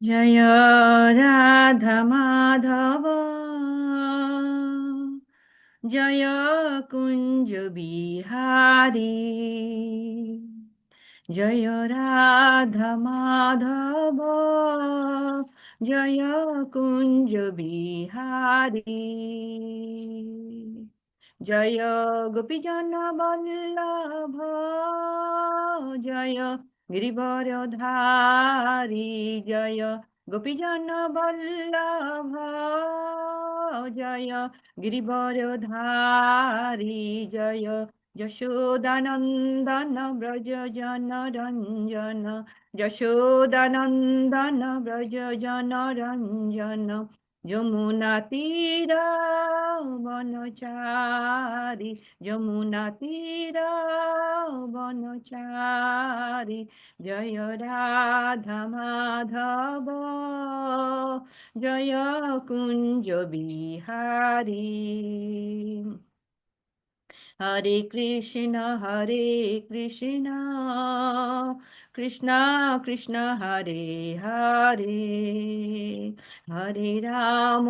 जय राधा माधव जय कुंज बिहारी जय राधा माधव जय कुंज बिहारी जय गोपीजन वल्लभ जय गिरिवरधारी जय गोपीजन वल्लभ जय गिरिवरधारी जय यशोदानन्दन व्रज जनरञ्जन यशोदानन्दन व्रज जनरञ्जन যমুনা তীর বনচারী যমুনা তীর বনচারী জয় রাধা মাধব জয় কুঞ্জ বিহারী হরে কৃষ্ণ কৃষ্ণ কৃষ্ণ হরে হরে হরে রাম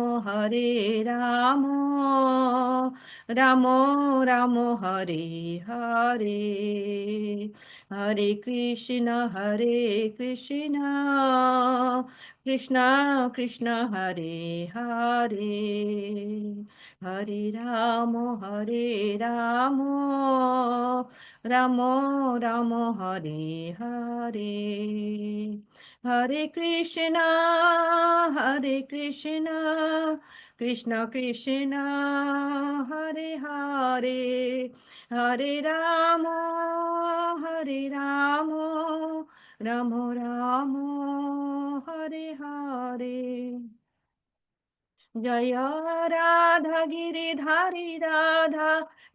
রাম রাম হরে হরে হরে কৃষ্ণ কৃষ্ণ কৃষ্ণ হরে হরে হরে রাম রাম রাম হরে হরে হরে কৃষ্ণ কৃষ্ণ কৃষ্ণ হরে হরে হরে রাম রাম রাম হরে হরে জয় রাধা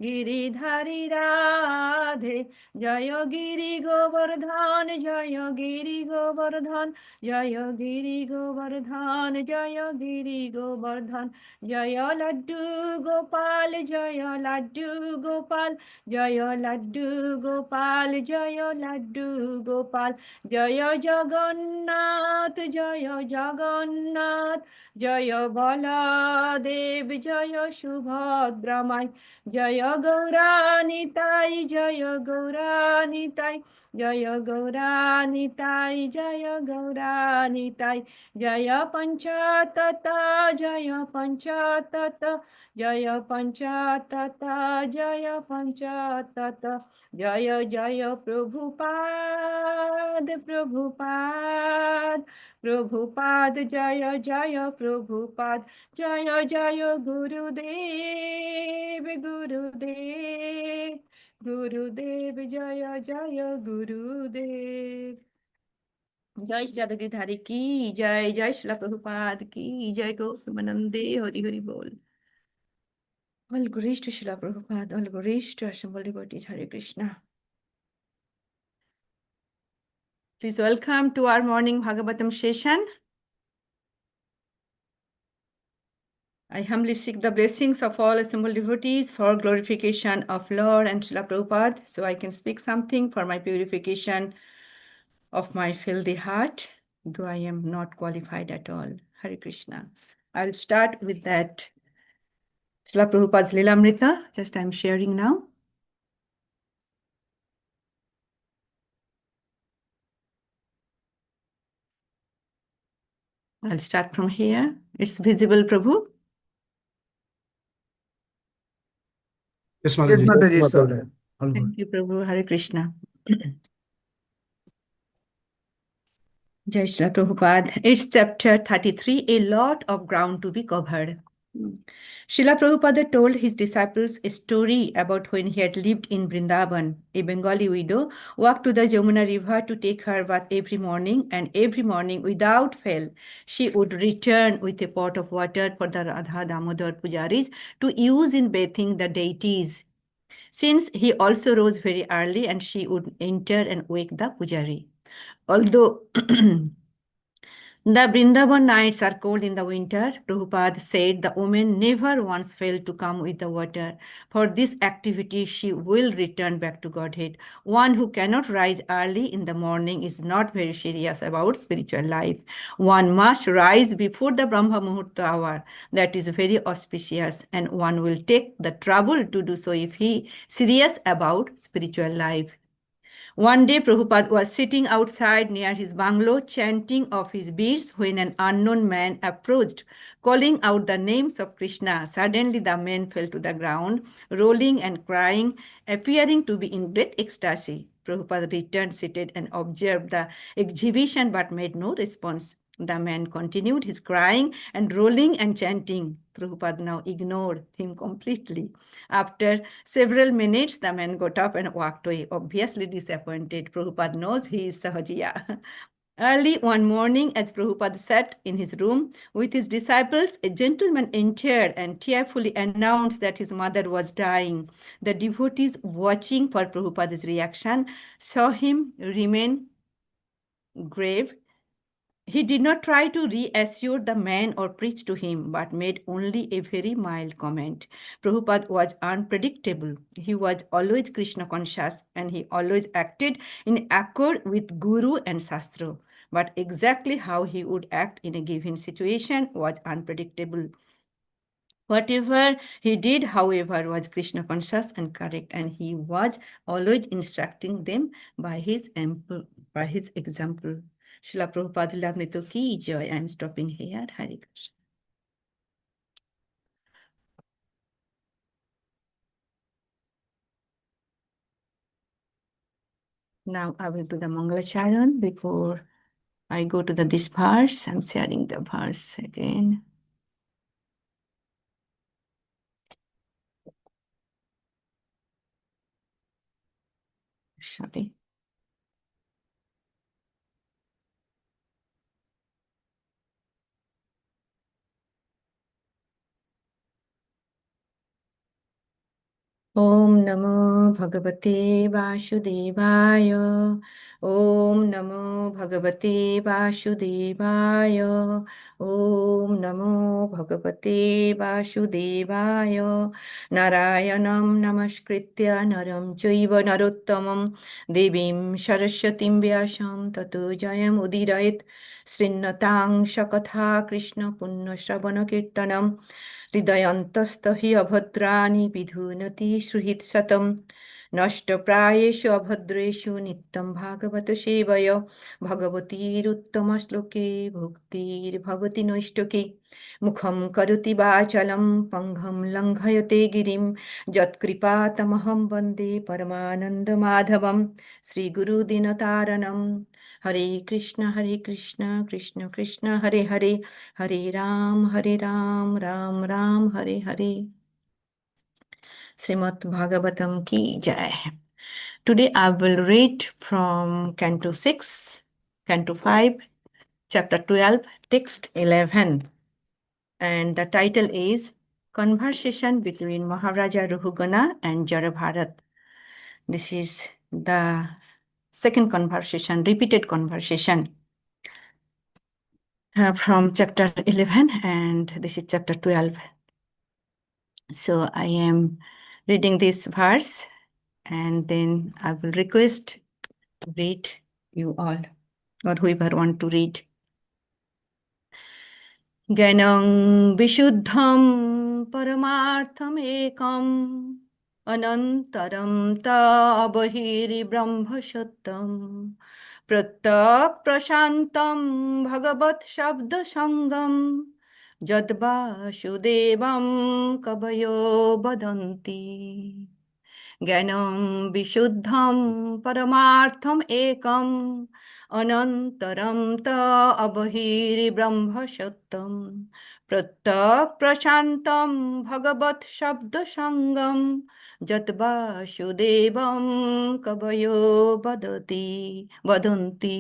গিরিধারী রাধে জয় গিরি গোবর্ধন জয় গিরি গোবর্ধন জয় গিরি গোবর্ধন জয় গিরি গোবর্ধন জয় লড্ডু গোপাল জয় লড্ডু গোপাল জয় লড্ডু গোপাল জয় লড্ডু গোপাল জয় জগন্নাথ জয় বলদেব জয় সুভদ্রমাই জয় গৌরানিতাই জয় গৌরানিতাই জয় গৌরানিতাই জয় গৌরানিতাই জয় পঞ্চতত জয় পঞ্চতত জয় পঞ্চতত জয় পঞ্চতত জয় জয় প্রভুপাদ জয় জয় প্রভুপাদ জয় জয় গুরুদেব জয় জয় গুরুদেব জয় শ্রী রাধা ধারে কি জয় জয় শিলা প্রভুপাদ কি জয় গৌতমানন্দে হরি হরি বল All glories to Srila Prabhupada, all glories to assembled devotees. Hare Krishna. Please welcome to our morning Bhagavatam session. I humbly seek the blessings of all assembled devotees for glorification of Lord and Srila Prabhupada, so I can speak something for my purification of my filthy heart, though I am not qualified at all. Hare Krishna. I'll start with that Srila Prabhupada's Lilamrita. Just I'm sharing now. I'll start from here. It's visible, Prabhu. Yes, Mataji, sir. Thank you, Prabhu. Hare Krishna. Jai Shri Prabhupada. It's chapter 33, a lot of ground to be covered. Srila Prabhupada told his disciples a story about when he had lived in Vrindavan. A Bengali widow walked to the Jamuna river to take her bath every morning, and every morning, without fail, she would return with a pot of water for the Radha Damodar Pujaris to use in bathing the deities. Since he also rose very early, and she would enter and wake the Pujari. Although The Vrindavan nights are cold in the winter. Prabhupada said the woman never once failed to come with the water. For this activity, she will return back to Godhead. One who cannot rise early in the morning is not very serious about spiritual life. One must rise before the Brahma Muhurta hour. That is very auspicious, and one will take the trouble to do so if he serious about spiritual life. One day, Prabhupada was sitting outside near his bungalow, chanting of his beads, when an unknown man approached, calling out the names of Krishna. Suddenly, the man fell to the ground, rolling and crying, appearing to be in great ecstasy. Prabhupada returned, seated, and observed the exhibition but made no response. The man continued his crying and rolling and chanting. Prabhupada now ignored him completely. After several minutes, the man got up and walked away, obviously disappointed. Prabhupada knows he is Sahajiya. Early one morning, as Prabhupada sat in his room with his disciples, a gentleman entered and tearfully announced that his mother was dying. The devotees watching for Prabhupada's reaction saw him remain grave. He did not try to reassure the man or preach to him, but made only a very mild comment. Prabhupada was unpredictable. He was always Krishna conscious, and he always acted in accord with Guru and Shastra. But exactly how he would act in a given situation was unpredictable. Whatever he did, however, was Krishna conscious and correct, and he was always instructing them by his example. Srila Prabhupada Lamrito ki joy. I am stopping here. Hare Krishna. Now I will do the Mangalacharan before I go to this verse. I'm sharing the verse again. Sorry. Om Namo Bhagavate Vasudevaya. Om Namo Bhagavate Vasudevaya. Om Namo Bhagavate Vasudevaya. Narayanam Namaskritya Naram Chaiva Narottamam Devim Saraswatim Vyasam Tato Jayam Udirayet Srinnatang Shakatha Krishna Punna Shravana Kirtanam हृदयन्तस्थ हि अभद्राणि विधुनति सुहृत्सतं नष्टप्रायेषु अभद्रेषु नित्यं भागवत सेवय भगवतीरुत्तमश्लोके भुक्तिर्भवति नैष्टके मुखं करोति वाचालं पङ्गं लङ्घयते गिरिं यत्कृपातमहं वन्दे परमानन्दमाधवं श्रीगुरुदिनतारणं हरे Krishna Krishna Krishna Hare Hare Hare Ram Ram Ram Hare Hare. Srimad Bhagavatam ki jai. Today I will read from Canto 6, Canto 5, Chapter 12, Text 11. And the title is Conversation between Maharaja Ruhugana and Jarabharat. This is the second conversation, repeated conversation from chapter 11, and this is chapter 12. So I am reading this verse, and then I will request to read you all, or whoever want to read. Gyanam Vishuddham Paramartham Ekam Anantaram Ta Abahiri Brahma Shattam Pratak Prashantam Bhagavat Shabda Sangam Jadva Shudevam Kabayo Badanti Gyanam Vishuddham Paramartham Ekam Anantaram Ta Abahiri Brahma Shattam प्रत्यक् प्रशान्तं भगवत् शब्दसङ्गं यत् वासुदेवं कवयो वदन्ति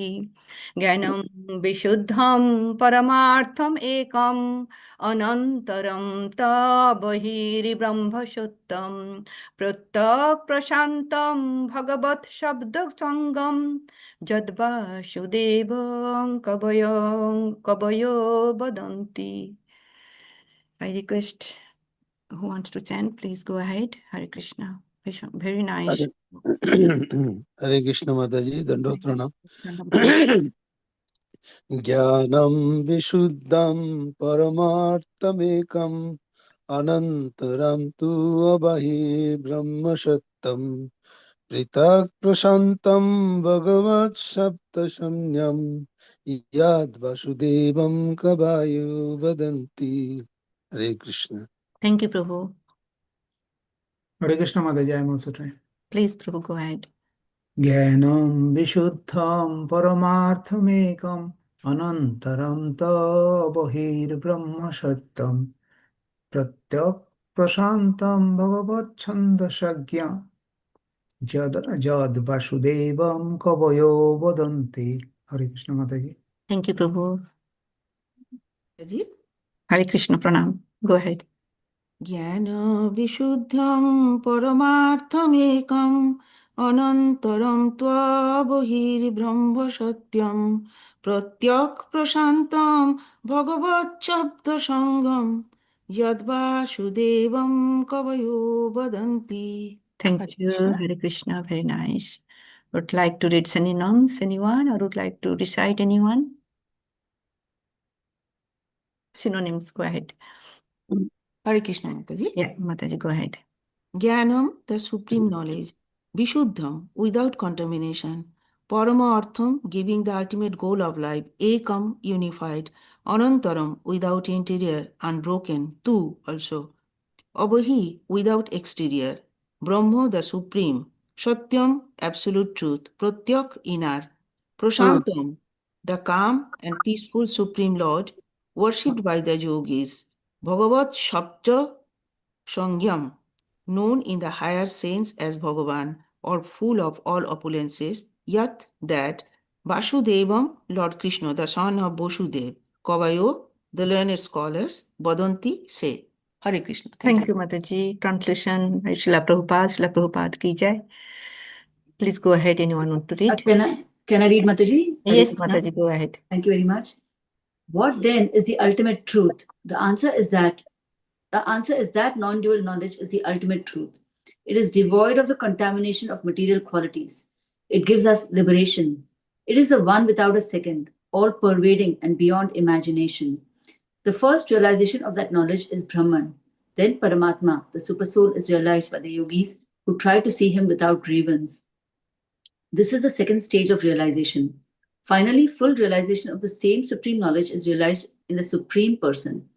ज्ञानं विशुद्धं परमार्थम् एकम् अनन्तरं त बहिर्ब्रह्मसत्यं प्रत्यक् प्रशान्तं भगवत् शब्दसङ्गं यद्वासुदेवं कवयो वदन्ति. I request who wants to chant, please go ahead. Hare Krishna. Very nice. Hare Krishna Mataji, Dandot Pranam. Jnanam Vishuddham Paramarthamekam Anantaram Tu Abahi Brahma Sattam Pritak Prasantam Bhagavat Sapta Samyam Yad Vasudevam Kabayu Vadanti. Hare Krishna. Thank you, Prabhu. Hare Krishna Mataji, I am also trying. Please, Prabhu, go ahead. Jnanam Vishuddham Paramarthamekam Anantaram Tabahir Brahma Sattam Pratyak Prasantam Bhagavat Chandasagya Jad Vasudevam Kavayo Vadanti. Hare Krishna Mataji. Thank you, Prabhu. Hare Krishna Pranam. Go ahead. Jnana Vishuddham Paramarthamekam Anantaram Tva Bahir Brahma Satyam Pratyak Prasantam Bhagavat Chabda Sangam Yad Vasudevam Kavayo Vadanti. Thank you, Hare Krishna. Very nice. Would like to read synonyms, anyone, or would like to recite anyone? Synonyms, go ahead. Hare Krishna Mataji. Yeah, Mataji, go ahead. Jnanam, the supreme knowledge. Vishuddham, without contamination. Paramartham, giving the ultimate goal of life. Ekam, unified. Anantaram, without interior, unbroken. Tu, also. Abahi, without exterior. Brahma, the supreme. Satyam, absolute truth. Pratyak, inner. Prashantam, the calm and peaceful supreme lord, worshipped by the yogis. Bhagavat Shabda Sangyam, known in the higher sense as Bhagavan or full of all opulences, yet that Vasudevam, Lord Krishna, the son of Vasudev, Kavayo, the learned scholars, Badanti say. Hare Krishna. Thank you, Mataji. Translation, Srila Prabhupada ki jai. Please go ahead, anyone want to read? Can I read, Mataji? Yes, Mataji, go ahead. Thank you very much. What then is the ultimate truth? The answer is that non-dual knowledge is the ultimate truth. It is devoid of the contamination of material qualities. It gives us liberation. It is the one without a second, all-pervading and beyond imagination. The first realization of that knowledge is Brahman. Then Paramatma, the Supersoul, is realized by the yogis who try to see him without grievance. This is the second stage of realization. Finally, full realization of the same supreme knowledge is realized in the Supreme Person.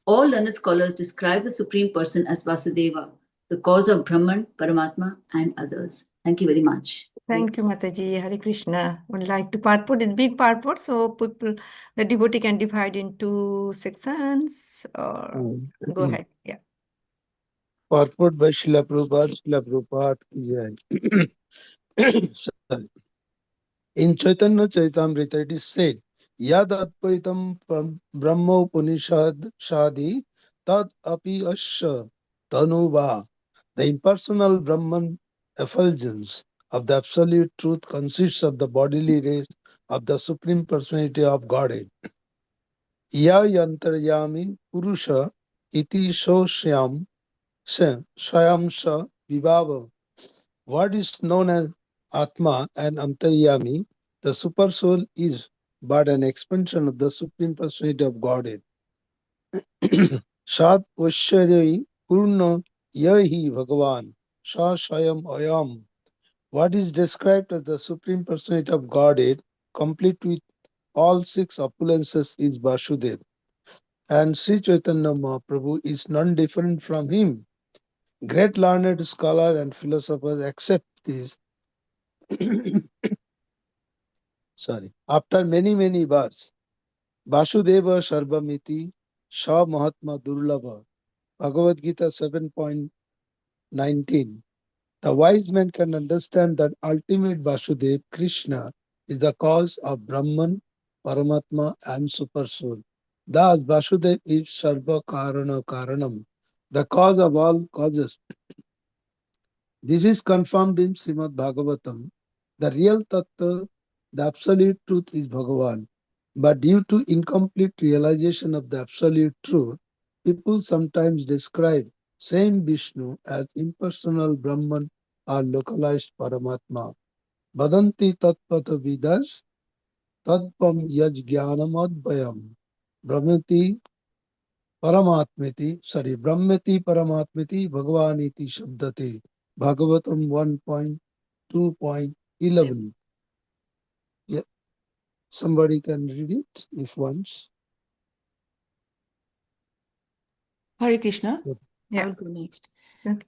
All learned scholars describe the Supreme Person as Vasudeva, the cause of Brahman, Paramatma, and others. Thank you very much. Thank you, Mataji. Hare Krishna. Would like to purport. It's big purport, so people, the devotee can divide into sections or go ahead. Yeah. Purport by Srila Prabhupada ki jai. Sorry. In Chaitanya Chaitamrita it is said, Yad Advaitam Brahma Upanishad Shadi Tad Api Asya Tanuva. The impersonal Brahman effulgence of the absolute truth consists of the bodily rays of the Supreme Personality of Godhead. Ya yantaryami purusha iti soshyam swayamsa vibhava. What is known as Atma and Antaryami, the Super Soul, is but an expansion of the Supreme Personality of Godhead. Shat Vaishyayi Purna Yahi Bhagavan Sha Shayam Ayam. What is described as the Supreme Personality of Godhead, complete with all six opulences, is Vasudev. And Sri Chaitanya Mahaprabhu is none different from him. Great learned scholars and philosophers accept this. Sorry. After many births, Vasudeva Sarvamiti Sa Mahatma Durlabha. Bhagavad Gita 7.19. The wise man can understand that ultimate Vasudev, Krishna, is the cause of Brahman, Paramatma, and Supersoul. Thus, Vasudev is Sarva Karana Karanam, the cause of all causes. This is confirmed in Srimad Bhagavatam. The real Tattva, the absolute truth is Bhagavan. But due to incomplete realization of the absolute truth, people sometimes describe same Vishnu as impersonal Brahman or localized Paramatma. Vadanti tatpata vidas tadpam yaj jnanamadvayam brahmati brahmati paramatmiti bhagavaniti shabdate. Bhagavatam 1.2.11. Yeah, somebody can read it if once. Hare Krishna. I Yeah. will go next. Okay.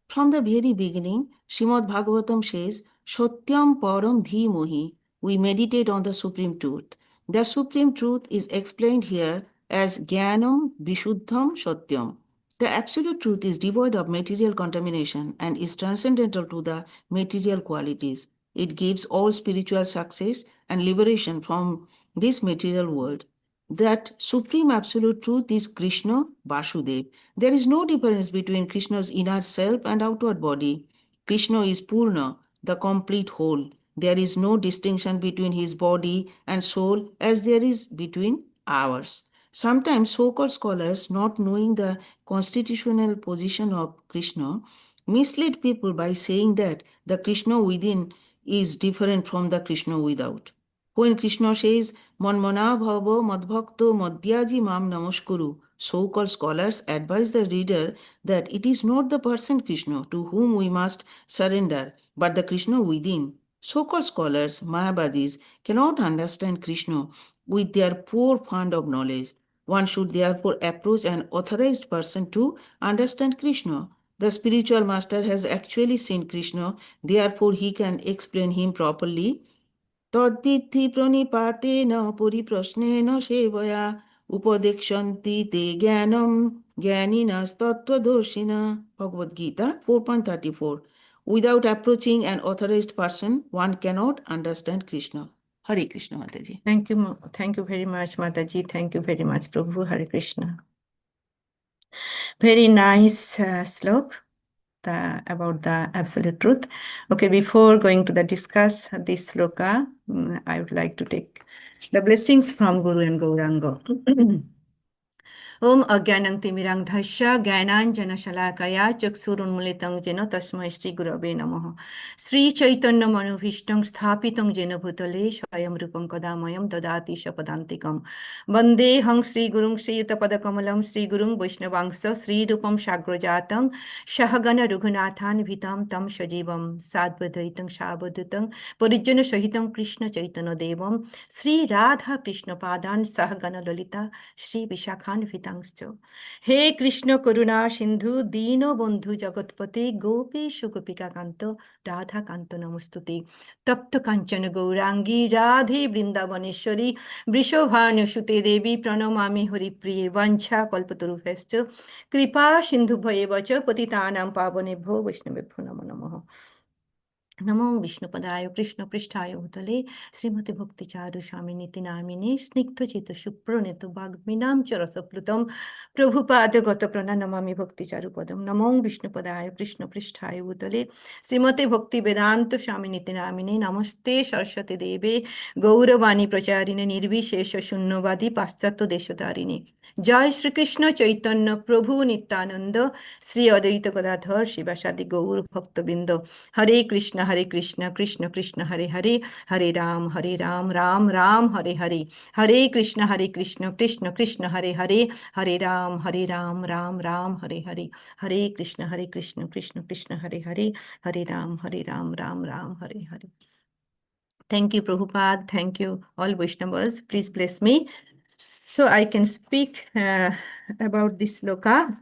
From the very beginning, Srimad Bhagavatam says, Satyam Param Dhimahi. We meditate on the Supreme Truth. The Supreme Truth is explained here as Jnanam Vishuddham Satyam. The absolute truth is devoid of material contamination and is transcendental to the material qualities. It gives all spiritual success and liberation from this material world. That supreme absolute truth is Krishna Vasudev. There is no difference between Krishna's inner self and outward body. Krishna is Purna, the complete whole. There is no distinction between his body and soul as there is between ours. Sometimes so-called scholars, not knowing the constitutional position of Krishna, mislead people by saying that the Krishna within is different from the Krishna without. When Krishna says, Manmana bhava madbhakto madhyaji mam namaskuru, so-called scholars advise the reader that it is not the person Krishna to whom we must surrender, but the Krishna within. So-called scholars, Mayavadis, cannot understand Krishna with their poor fund of knowledge. One should therefore approach an authorized person to understand Krishna. The spiritual master has actually seen Krishna, therefore he can explain him properly. তদ্বিদ্ধি প্রণিপাতেন পরিপ্রশ্নেন সেবয়া উপদেক্ষন্তি তে জ্ঞানম জ্ঞানিনস্তত্ত্বদর্শিনা. Bhagavad Gita 4.34. Without approaching an authorized person, one cannot understand Krishna. Hare Krishna, Mataji. Thank you very much, Mataji. Thank you very much, Prabhu. Hare Krishna. Very nice slok about the absolute truth. Okay, before going to the discuss this sloka, I would like to take the blessings from Guru and Gauranga. Om Agyanang Timirandhasya Gyananjana Shalakaya Chaksurunmulitam Jena Tasmai Shri Gurave Namaha. Sri Chaitanya Manubhishtam Sthapitam Jena Bhutale Swayam Rupam Kadamayam Dadati Shapadantikam. Vande Hang Sri Gurung Sri Yutapadakamalam Sri Gurung Vaishnavangsa Sri Rupam Shagrajatam Shahagana Rughunathan Vitam Tam Shajivam Sadvadaitam Shabadutang Parijana Sahitam Krishna Chaitanya Devam Sri Radha Krishna Padan Sahagana Lalita Shri Vishakhan Vitam. He Krishna Karuna Sindhu Dino Bandhu Jagatpate Gopesha Gopika Kanto Radha Kanto Namustute Tapta Kanchana Gaurangi Radhe Brindavaneshwari Vrishabhanu Shute Devi Pranamami Hari Priye Vancha Kalpataru Festo Kripa Sindhu Bhayevacha Patitanam Pavanebho Vaishnavebho Namo Namaha. Namo Vishnupadaya Krishna Prishtaya Bhutale Srimati Bhakti Charu Swaminiti Namine Snigdha Chita Supranetu Bhagminam Charasaplutam Prabhupada Gata Pranamami Bhakti Charu Padam Namo Vishnupadaya Krishna Prishtaya Bhutale Srimati Bhakti Vedanta Swaminiti Namine Namaste Saraswati Deve Gauravani Pracharine Nirvishesha Shunnavadi Paschatya Deshatarine Jai Shri Krishna Chaitanya Prabhu Nityananda Sri Advaita Gadadhar Shivasadi Gaur Bhakta Binda Hare Krishna, Krishna Krishna, Hare Hare, Hare Ram, Ram Ram, Hare Hare, Hare Krishna, Krishna Krishna, Hare Hare, Hare Ram, Ram Ram, Hare Hare, Hare Krishna, Krishna Krishna, Hare Hare, Hare Ram, Ram Ram, Hare Hare. Thank you, Prabhupada. Thank you, all Vaishnavas. Please bless me so I can speak about this sloka.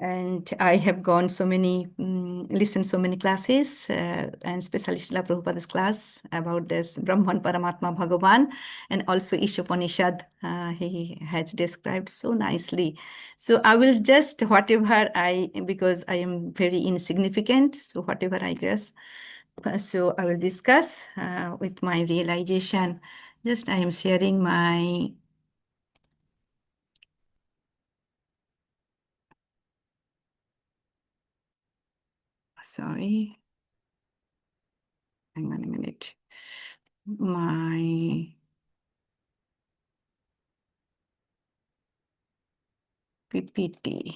And I have gone listened so many classes, and especially Srila Prabhupada's class about this Brahman Paramatma Bhagavan, and also Ishopanishad. He has described so nicely. So I will just because I am very insignificant, so whatever I guess, so I will discuss with my realization. Just I am sharing my sorry. Hang on a minute. My PPT.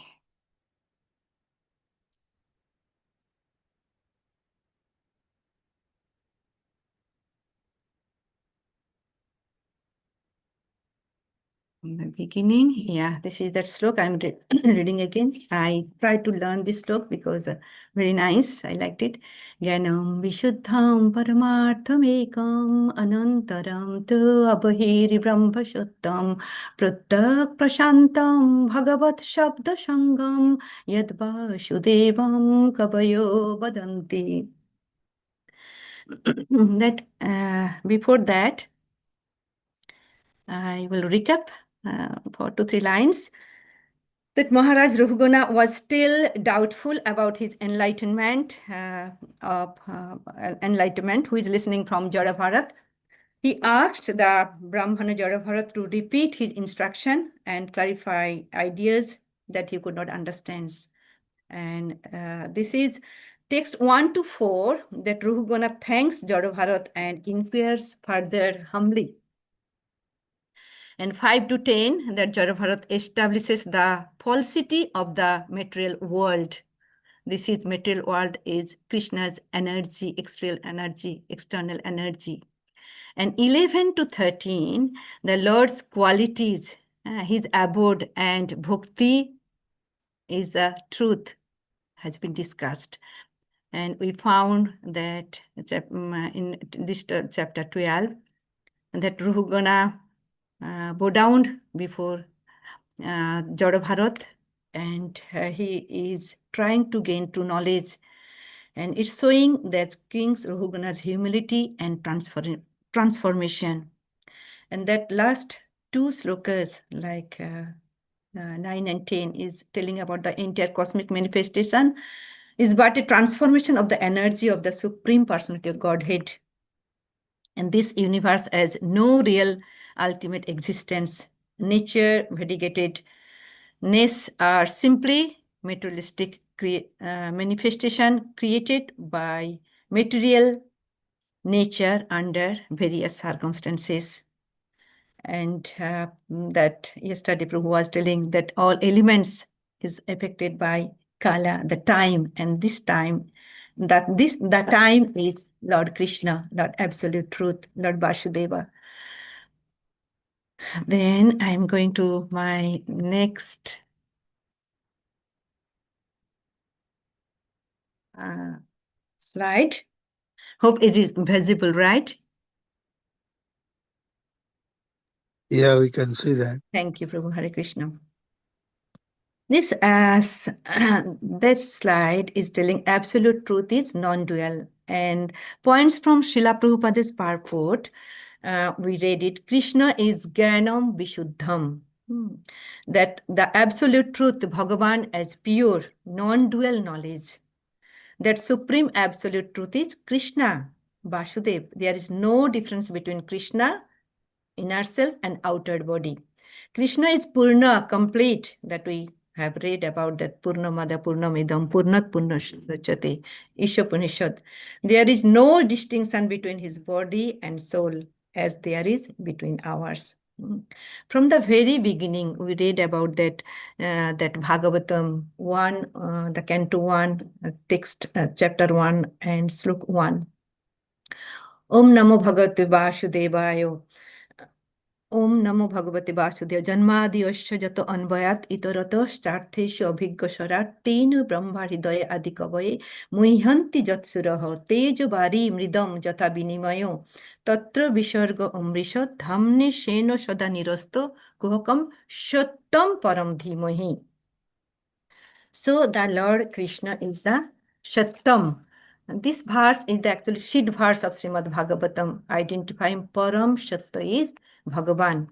In the beginning, yeah, this is that slok I'm reading again. I tried to learn this slok because very nice. I liked it. Gyanam vishuddham paramartham ekam anantaram tu abhiri brahmashuttam prattak prashantam bhagavat shabda sangam yad vasudevam kabayo vadanti. Before that, I will recap for 2-3 lines. That Maharaj Ruhuguna was still doubtful about his enlightenment, who is listening from Jadabharat. He asked the Brahmana Jadabharat to repeat his instruction and clarify ideas that he could not understand. And this is text 1 to 4 that Ruhuguna thanks Jadabharat and inquires further humbly. And 5 to 10, that Jadabharat establishes the falsity of the material world. This is material world is Krishna's energy, external energy. And 11 to 13, the Lord's qualities, his abode and bhakti is the truth, has been discussed. And we found that in this chapter 12, that Ruhugana bow down before Jadabharat, and he is trying to gain true knowledge. And it's showing that King Rahuguna's humility and transformation. And that last 2 slokas, like 9 and 10, is telling about the entire cosmic manifestation is but a transformation of the energy of the Supreme Personality of Godhead. And this universe has no real ultimate existence. Nature, variegatedness are simply materialistic manifestation created by material nature under various circumstances. And that yesterday Prabhu was telling that all elements is affected by Kala, the time, and this time, the time is Lord Krishna, Lord Absolute Truth, Lord Vasudeva. Then I'm going to my next slide. Hope it is visible, right? Yeah, we can see that. Thank you, Prabhu. Hare Krishna. This that slide is telling absolute truth is non-dual, and points from Srila Prabhupada's purport. We read it. Krishna is Jnanam Vishuddham. That the absolute truth, Bhagavan, as pure, non-dual knowledge. That supreme absolute truth is Krishna, Vasudev. There is no difference between Krishna, inner self, and outer body. Krishna is Purna, complete, that we have read about that Purnamada Purnamidam Purnat Purnasachate, Ishopanishad. There is no distinction between his body and soul as there is between ours. From the very beginning, we read about that Bhagavatam 1, the Canto 1, text, chapter 1 and Slok 1. Om Namo Bhagavate Vasudevaya. Om Namo Bhagavate Vasudevaya. Janmadiyasya jato anvayat itaratastartheshu abhiggasharat tenu brahma hridaya adikavaye muhyanti jatsuraha tejo bari mridam jata binimayo tatra visarga amrisha dhamne sheno sada nirasto kuhakam shattam param dhimahi. So the Lord Krishna is the Shattam. And this verse is the actual Shid verse of Srimad Bhagavatam, identifying Param Shatta is Bhagavan.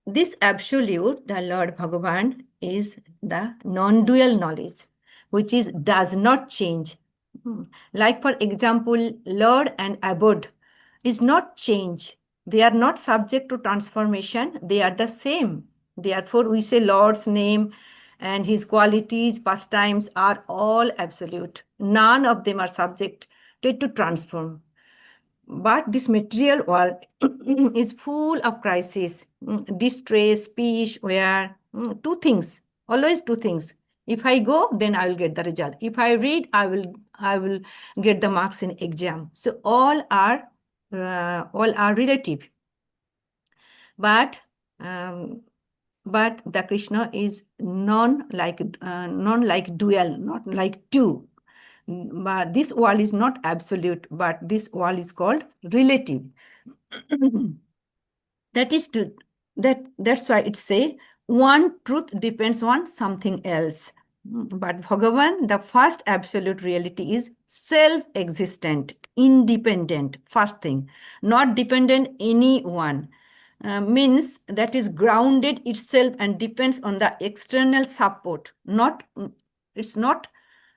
This absolute, the Lord Bhagavan, is the non-dual knowledge, which does not change. Like, for example, Lord and abode is not change. They are not subject to transformation. They are the same. Therefore, we say Lord's name and his qualities, pastimes are all absolute. None of them are subject to transform. But this material world is full of crisis, distress, peace, where two things, always two things. If I go, then I will get the result. If I read, I will get the marks in exam. So all are relative. But the Krishna is non-like dual, not like two. But this world is not absolute, but this world is called relative. That is to that's why it say one truth depends on something else. But Bhagavan, the first absolute reality, is self-existent, independent, first thing, not dependent anyone. Means that is grounded itself and depends on the external support. It's not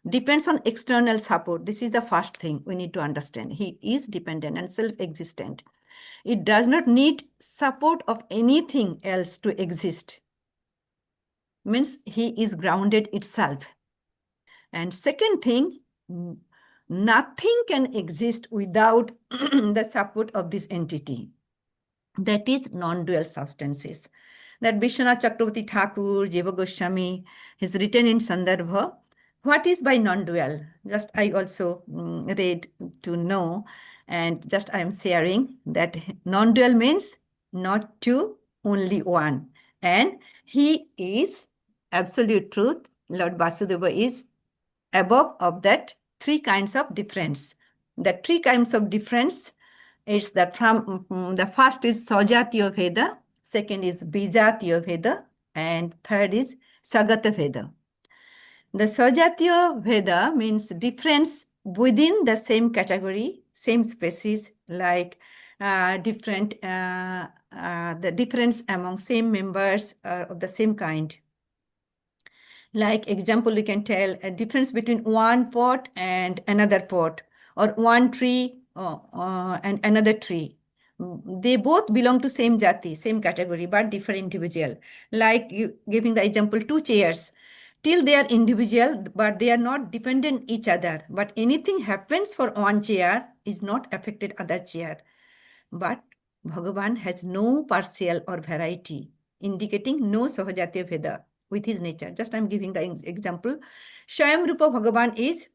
depends on external support. This is the first thing we need to understand. He is dependent and self-existent. It does not need support of anything else to exist. Means he is grounded itself. And second thing, nothing can exist without the support of this entity. That is non-dual substances. That Vishwanath Chakravarti Thakur, Jiva Goswami has written in Sandarbha. What is by non-dual? Just I also read to know, and just I am sharing that non-dual means not two, only one. And he is absolute truth. Lord Vasudeva is above of that three kinds of difference. The three kinds of difference is that from the first is Sajatiya Veda, second is Bijatiya Veda, and third is Sagata Veda. The Sajatiya Veda means difference within the same category, same species, like the difference among same members of the same kind. Like example, we can tell a difference between one pot and another pot, or one tree and another tree. They both belong to same jati, same category, but different individual. Like giving the example, two chairs. Till they are individual, but they are not dependent each other. But anything happens for one chair is not affected other chair. But Bhagavan has no partial or variety, indicating no Sahajatiya Veda with his nature. Just I'm giving the example. Swayam Rupa Bhagavan is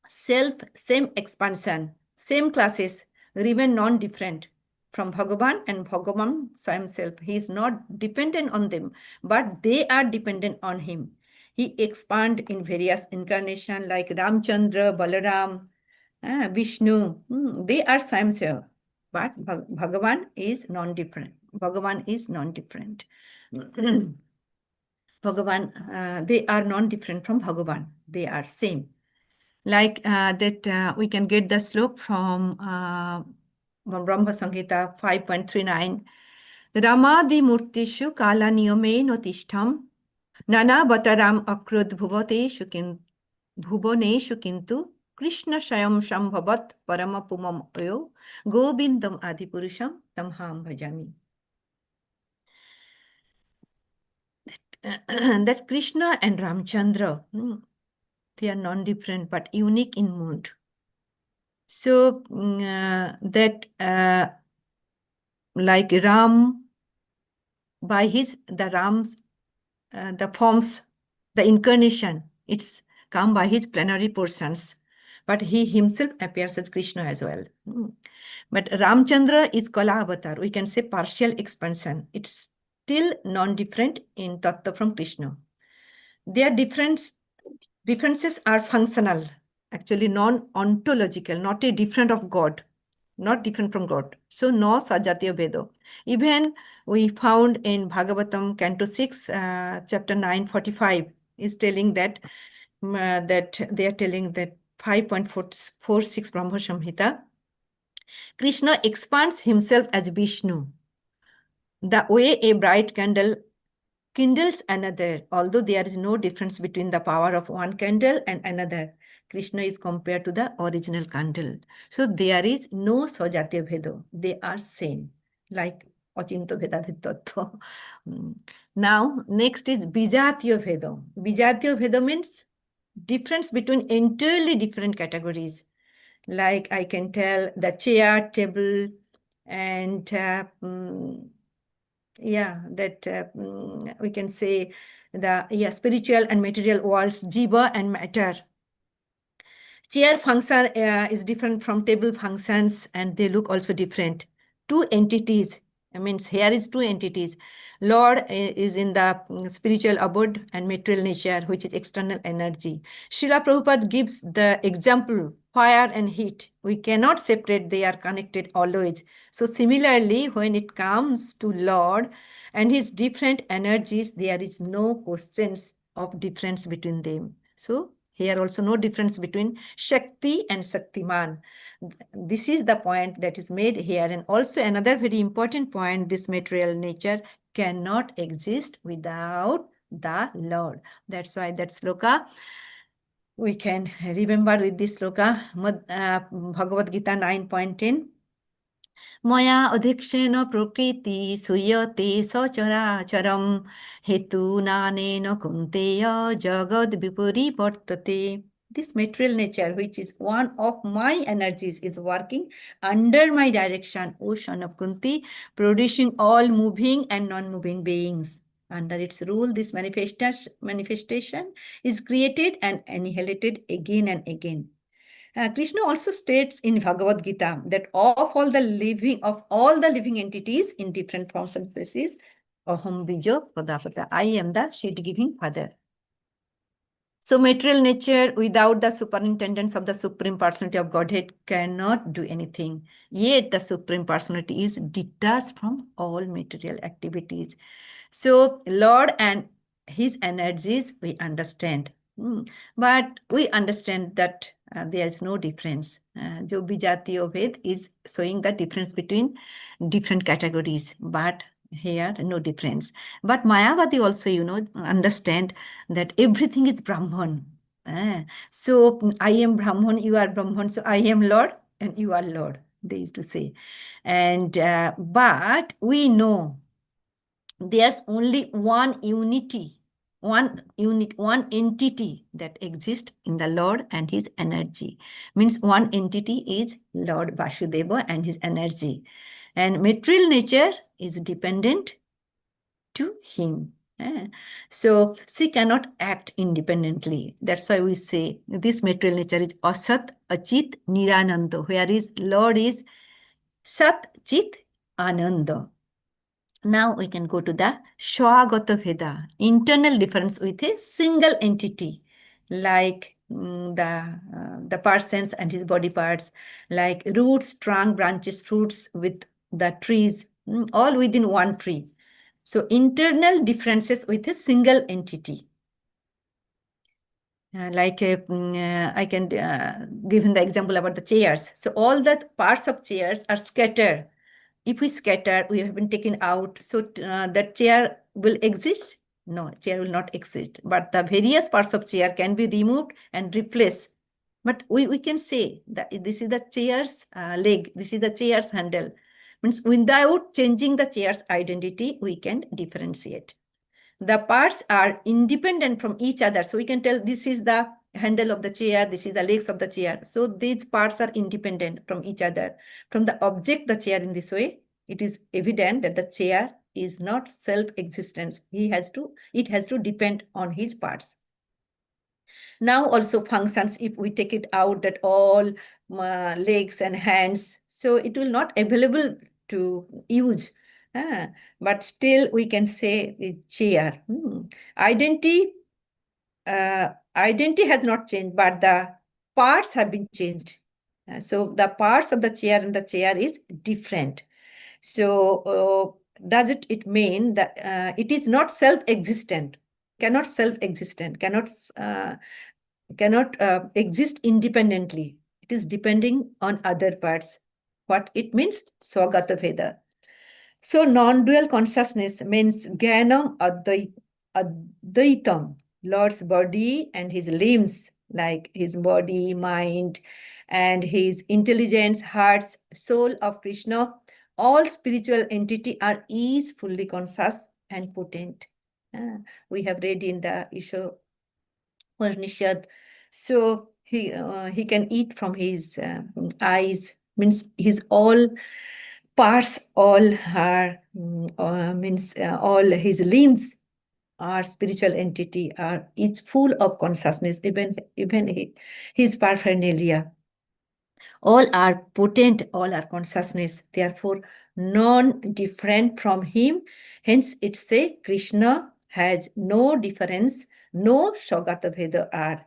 self, same expansion, same classes, remain non-different from Bhagavan and Bhagavan Swayam self. He is not dependent on them, but they are dependent on him. He expand in various incarnations like Ramchandra, Balaram, Vishnu. They are Swayam self, but Bhagavan is non-different. Bhagavan is non-different. Bhagavan, they are non-different from Bhagavan. They are same. Like that, we can get the slok from Brahma Samhita 5.39. Ramadi Murtishu Kala Niyame Notishtham Nana Bataram Akrud Bhuvaneshu Kintu Krishna Shayam Shambhavat Paramapumam Oyo Govindam Adipurusham Tamham Bhajami. That Krishna and Ramchandra, they are non-different but unique in mood. So like Ram, by the forms, the incarnation, it's come by his plenary portions, but he himself appears as Krishna as well. But Ramchandra is Kala avatar. We can say partial expansion. It's still non-different in Tattva from Krishna. Their differences are functional, actually non-ontological, not a different of God. not different from God. So no sajatiya bhedo. Even we found in Bhagavatam, Canto 6, chapter 945, is telling that that they are telling that 5.46 Brahma Samhita, Krishna expands himself as Vishnu. The way a bright candle kindles another, although there is no difference between the power of one candle and another, Krishna is compared to the original candle. So there is no Sajatiya Bhedo. They are same, like Achinto Bheda Bhedattva. Now, next is Bijatiya Bhedo. Bijatiya Bhedo means difference between entirely different categories. Like I can tell the chair, table, and we can say the spiritual and material worlds, jiva and matter. Chair function is different from table functions, and they look also different. Two entities, means here is two entities. Lord is in the spiritual abode and material nature, which is external energy. Srila Prabhupada gives the example, fire and heat. We cannot separate, they are connected always. So similarly, when it comes to Lord and his different energies, there is no questions of difference between them. So here also no difference between Shakti and Shaktiman. This is the point that is made here. And also another very important point, this material nature cannot exist without the Lord. That's why that sloka, we can remember with this sloka, Bhagavad Gita 9.10. मया अध्यक्षेण प्रकृति सूयते सचराचरं हेतुनानेन कुन्तेय जगद विपरिवर्तते. This material nature, which is one of my energies, is working under my direction, O son of Kunti, producing all moving and non-moving beings. Under its rule, this manifestation is created and annihilated again and again. Krishna also states in Bhagavad Gita that of all the living entities in different forms and places, Aham Bijo Pradapata, I am the seed-giving father. So material nature without the superintendence of the Supreme Personality of Godhead cannot do anything. Yet the Supreme Personality is detached from all material activities. So Lord and his energies we understand. But we understand that there is no difference. Jo Bijatiya Ved is showing the difference between different categories, but here no difference. But Mayavadi also, understand that everything is Brahman. So I am Brahman, you are Brahman, so I am Lord and you are Lord, they used to say. And but we know there's only one unity, one entity that exists in the Lord and his energy. Means one entity is Lord Vasudeva and his energy. And material nature is dependent to him. So she cannot act independently. That's why we say this material nature is Asat, Achit, Nirananda, whereas Lord is Sat, Chit, Ananda. Now we can go to the Swagata Veda, internal difference with a single entity, like the persons and his body parts, like roots, trunk, branches, fruits with the trees, all within one tree. So internal differences with a single entity. I can give him the example about the chairs. So all the parts of chairs are scattered. If we scatter, we have been taken out. So that chair will exist? No, chair will not exist. But the various parts of chair can be removed and replaced. But we can say that this is the chair's leg, this is the chair's handle. Means without changing the chair's identity, we can differentiate. The parts are independent from each other. So we can tell this is the handle of the chair, this is the legs of the chair. So these parts are independent from each other. From the object, the chair in this way, it is evident that the chair is not self-existence. It has to depend on his parts. Now also functions, if we take it out that all legs and hands, so it will not available to use. But still we can say the chair. Identity has not changed, but the parts have been changed. So the parts of the chair and the chair is different. So does it mean that it is not self-existent, cannot self-existent, cannot exist independently. It is depending on other parts. What it means? Swagata Veda. So non-dual consciousness means Jnanam Advaitam, Lord's body and his limbs, like his body, mind, and his intelligence, hearts, soul of Krishna. All spiritual entity are each fully conscious and potent. We have read in the Isha Upanishad. So he can eat from his eyes, means his all parts, all are means all his limbs are spiritual entity, are each full of consciousness, even his paraphernalia. All are potent, all are consciousness, therefore non-different from him. Hence it say Krishna has no difference, no Shogata Veda are.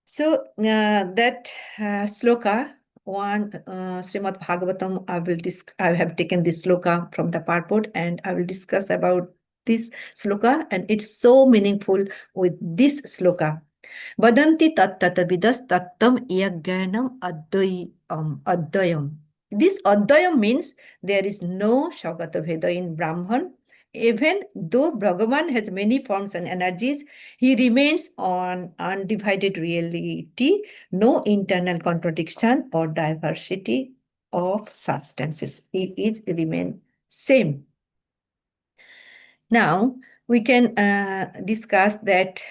So that sloka, one Srimad Bhagavatam, I have taken this sloka from the purport and I will discuss about this sloka, and it's so meaningful with this sloka. Vadanti tattatavidas tattam yagyanam adayam. This adayam means there is no Shogata Veda in Brahman. Even though Bhagavan has many forms and energies, he remains on undivided reality, no internal contradiction or diversity of substances. He is remain same. Now we can discuss that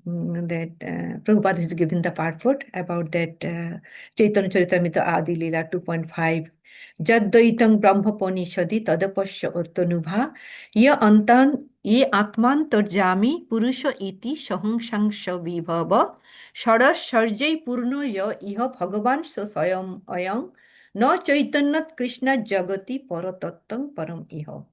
Prabhupada has given the purport about that Chaitanya Charitamrita Adi Leela 2.5. Jaddaitang Brahmapanishadi tadapasya uttanubha ya antan ye atman tarjami purusha iti sahangshangsha vibhava sharas sarjai purno ya iha bhagavan so sayam ayang na chaitanyat krishna jagati paratattang param iha.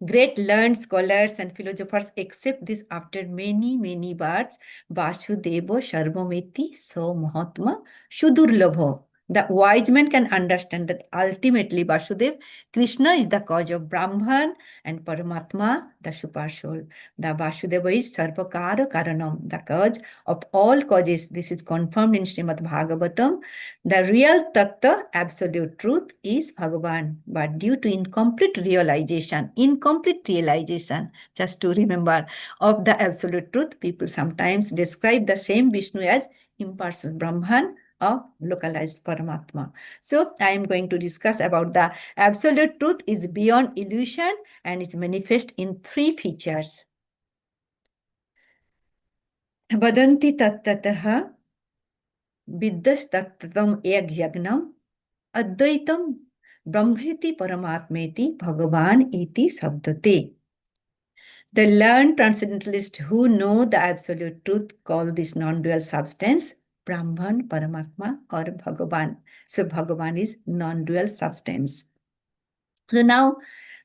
Great learned scholars and philosophers accept this after many, many births. Vasudeva Sarvameti So Mahatma Sudurlabha. The wise man can understand that ultimately Vasudev, Krishna is the cause of Brahman and Paramatma, the super soul. The Vasudeva is Sarvakara Karanam, the cause of all causes. This is confirmed in Srimad Bhagavatam. The real Tattva, absolute truth, is Bhagavan. But due to incomplete realization, just to remember, of the absolute truth, people sometimes describe the same Vishnu as impersonal Brahman or localized Paramatma. So I am going to discuss about the absolute truth is beyond illusion and is manifest in three features. Vadanti tattataha viddastattatam yagnam advaitam brahmeti paramatmeti bhagavan iti sabdate. The learned transcendentalists who know the absolute truth call this non-dual substance Brahman, Paramatma or Bhagavan. So Bhagavan is non-dual substance. So now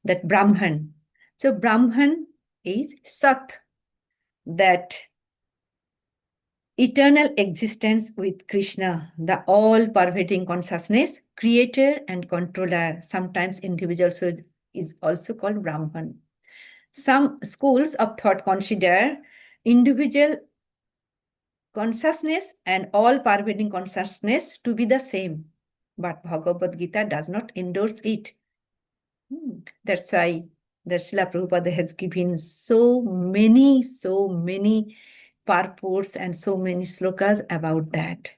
that Brahman. So Brahman is Sat, that eternal existence with Krishna, the all-pervading consciousness, creator and controller. Sometimes individual soul is also called Brahman. Some schools of thought consider individual consciousness and all-pervading consciousness to be the same, but Bhagavad Gita does not endorse it. That's why the Srila Prabhupada has given so many purports and so many slokas about that.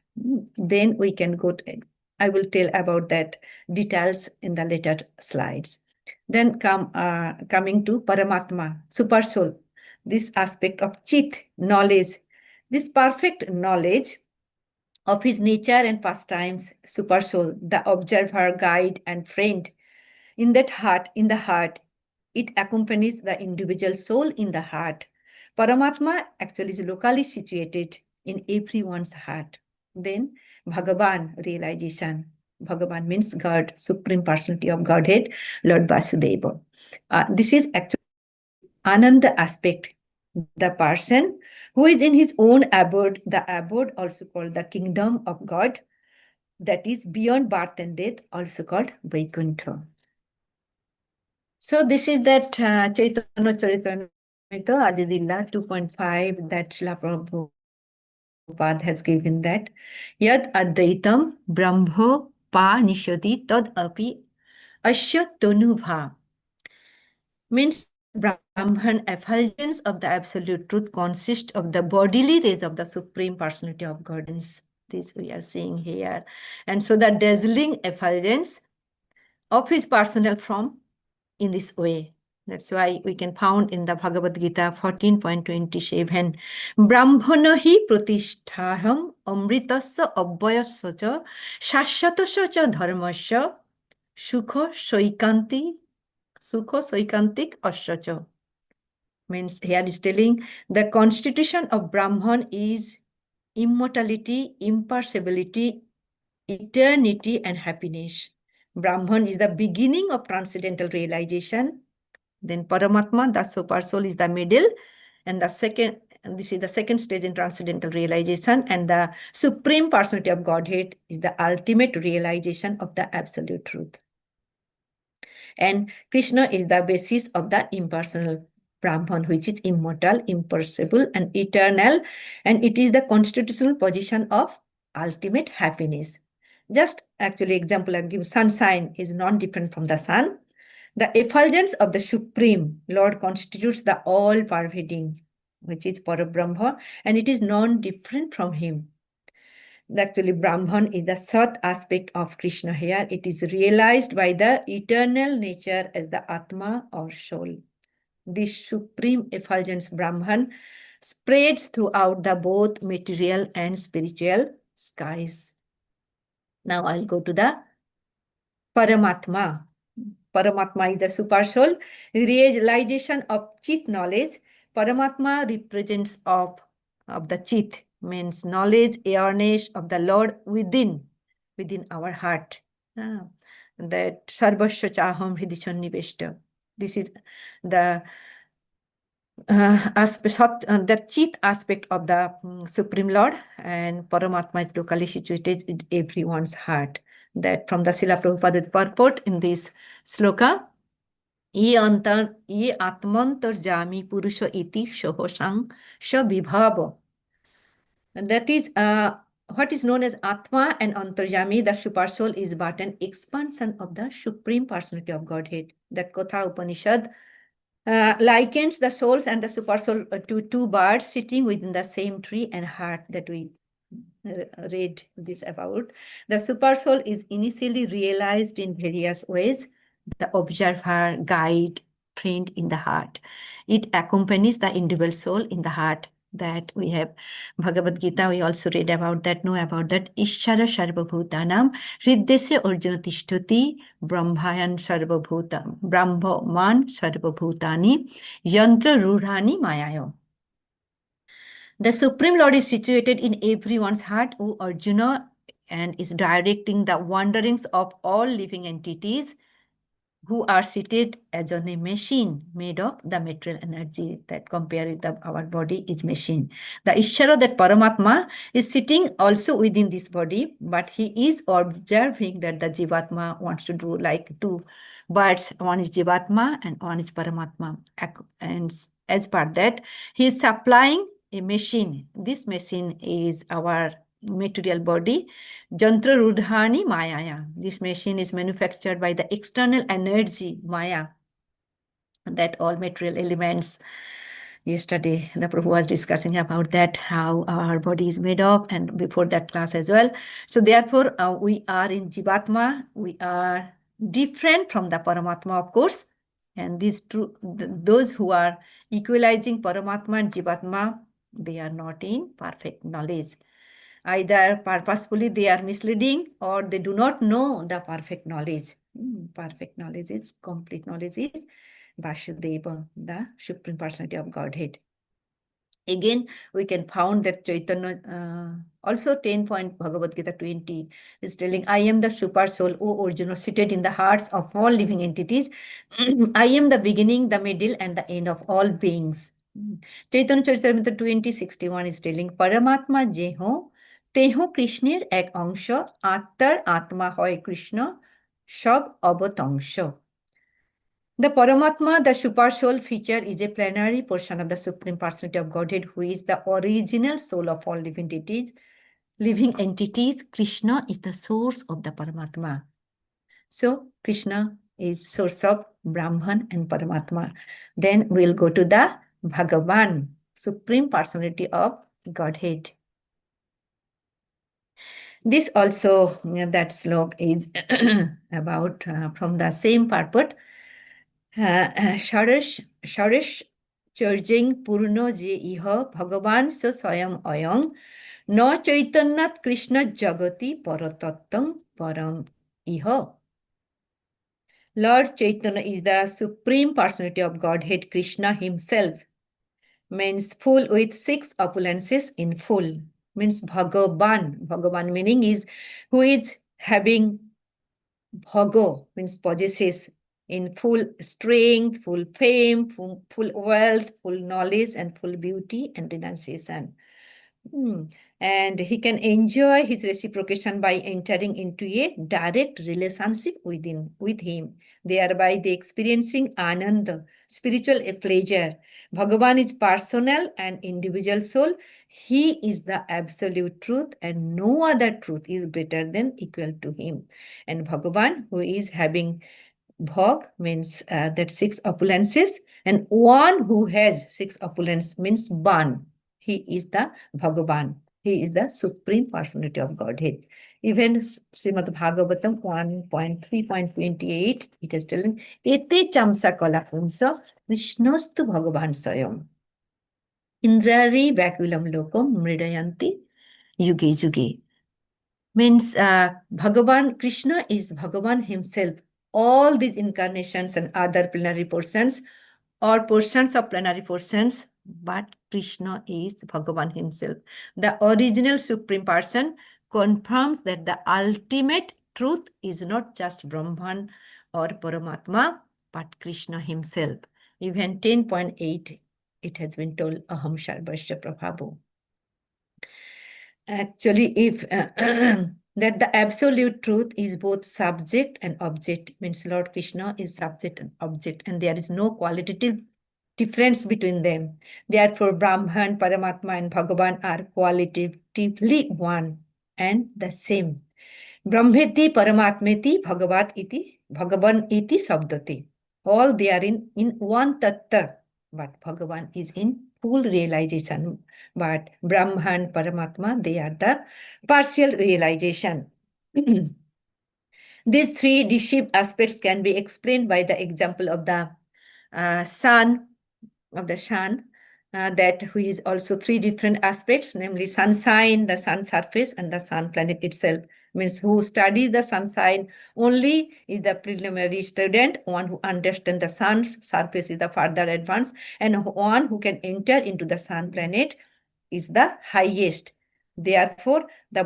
Then we can go to, I will tell about that details in the later slides. Then coming to Paramatma, super soul, this aspect of Chit, knowledge, this perfect knowledge of his nature and pastimes, super soul, the observer, guide, and friend. In the heart, it accompanies the individual soul in the heart. Paramatma actually is locally situated in everyone's heart. Then Bhagavan, realization. Bhagavan means God, Supreme Personality of Godhead, Lord Vasudeva. This is actually Ananda aspect, the person who is in his own abode, the abode also called the kingdom of God, that is beyond birth and death, also called Vaikuntha. So this is that Chaitanya Charitamrita Adidilla 2.5 that Srila Prabhupada has given that. Yad Advaitam Brahmo Pa Nishati Tad Api Asya Tanubha. Means Brahman effulgence of the absolute truth consists of the bodily rays of the Supreme Personality of Godhead. This we are seeing here. And so the dazzling effulgence of his personal form in this way. That's why we can found in the Bhagavad Gita 14.27, Brahmana hi pratisthaham amritasya abhyasya cha shashvatasya cha dharmasya sukha soikantik asya cha. Means here is telling the constitution of Brahman is immortality, imperishability, eternity, and happiness. Brahman is the beginning of transcendental realization. Then Paramatma, the super soul, is the middle, and this is the second stage in transcendental realization, and the Supreme Personality of Godhead is the ultimate realization of the absolute truth. And Krishna is the basis of the impersonal Brahman, which is immortal, imperishable, and eternal, and it is the constitutional position of ultimate happiness. Just actually example I'm giving, sunshine is non-different from the sun. The effulgence of the Supreme Lord constitutes the all-pervading, which is Parabrahma, and it is non-different from him. Actually, Brahman is the Sat aspect of Krishna here. It is realized by the eternal nature as the Atma or soul. This supreme effulgence Brahman spreads throughout the both material and spiritual skies. Now I'll go to the Paramatma. Paramatma is the super soul. Realization of Chit knowledge. Paramatma represents of the Chit, means knowledge, awareness of the Lord within our heart. That Sarvasya Chaham Hridisanniveshta. This is the the Chit aspect of the Supreme Lord, and Paramatma is locally situated in everyone's heart. That from the Srila Prabhupada purport in this sloka, ye atmantarjami purusha iti shohosang shabhibhava. And that is what is known as Atma and Antarjami, the super soul, is but an expansion of the Supreme Personality of Godhead. That Katha Upanishad likens the souls and the super soul to two birds sitting within the same tree and heart that we read this about. The super soul is initially realized in various ways. The observer, guide, trained in the heart. It accompanies the individual soul in the heart. That we have Bhagavad Gita, we also read about that, know about that. Ishara Sarvabhutanam Hriddesya Arjuna Tishtati Brahmayan Sarvabhutam Brahman Sarvabhutani Yantra Rudhani Mayayo. The Supreme Lord is situated in everyone's heart, O Arjuna, and is directing the wanderings of all living entities who are seated as on a machine made of the material energy. That compares with our body is machine. The Ishvara, that Paramatma, is sitting also within this body, but he is observing that the Jivatma wants to do like two birds. One is Jivatma and one is Paramatma. And as part that, he is supplying a machine. This machine is our material body. Jantra Rudhani Mayaya. This machine is manufactured by the external energy, Maya, that all material elements. Yesterday, the Prabhu was discussing about that, how our body is made of, and before that class as well. So therefore, we are in Jivatma. We are different from the Paramatma, of course. And those who are equalizing Paramatma and Jivatma, they are not in perfect knowledge. Either purposefully they are misleading, or they do not know the perfect knowledge. Perfect knowledge is, complete knowledge is Vasudeva, the Supreme Personality of Godhead. Again, we can found that Chaitanya, also 10 point Bhagavad Gita 20 is telling, I am the super soul, O Arjuna, seated in the hearts of all living entities. I am the beginning, the middle, and the end of all beings. Chaitanya Charitamrita 2061 is telling Paramatma Jeho Teho Krishner ek angsho Attar Atma hoy Krishna Shab Abatangsho. The Paramatma, the super soul feature, is a plenary portion of the Supreme Personality of Godhead, who is the original soul of all living entities. Krishna is the source of the Paramatma. So Krishna is source of Brahman and Paramatma. Then we'll go to the Bhagavan, Supreme Personality of Godhead. This also, that slok is about from the same purport. Sharesh Charjing Purno Je Iha Bhagavan So Swayam Ayang No Chaitanyat Krishna Jagati Paratattam Param Iha. Lord Chaitanya is the Supreme Personality of Godhead, Krishna himself. Means full with 6 opulences in full. Means Bhagavan. Bhagavan meaning is who is having Bhago, means possesses in full strength, full fame, full wealth, full knowledge, and full beauty and renunciation. And he can enjoy his reciprocation by entering into a direct relationship with him, thereby they experiencing ananda, spiritual pleasure. Bhagavan is personal and individual soul. He is the absolute truth, and no other truth is greater than equal to him. And Bhagavan, who is having Bhog, means that 6 opulences, and one who has 6 opulence means Ban. He is the Bhagavan. He is the Supreme Personality of Godhead. Even Srimad Bhagavatam 1.3.28, it is telling, Ete chamsa kala pumsa Vishnostu Bhagavan Swayam. Indrari vaculam lokom mridayanti yuge yuge. Means Bhagavan, Krishna is Bhagavan himself. All these incarnations and other plenary portions or portions of plenary portions, but Krishna is Bhagavan himself. The original Supreme Person confirms that the ultimate truth is not just Brahman or Paramatma, but Krishna himself. Even 10.8, it has been told, Aham Sarvasya Prabhavu. Actually, if that the absolute truth is both subject and object, means Lord Krishna is subject and object, and there is no qualitative difference between them. Therefore, Brahman, Paramatma, and Bhagavan are qualitatively one and the same. Brahmeti Paramatmeti Bhagavat iti Bhagavan iti Sabdati. All they are in one tattva, but Bhagavan is in full realization. But Brahman, Paramatma, they are the partial realization. These 3 deceived aspects can be explained by the example of the sun, that which is also 3 different aspects, namely sunshine, the sun surface, and the sun planet itself. Means who studies the sunshine only is the preliminary student, one who understands the sun's surface is the further advanced, and one who can enter into the sun planet is the highest. Therefore, the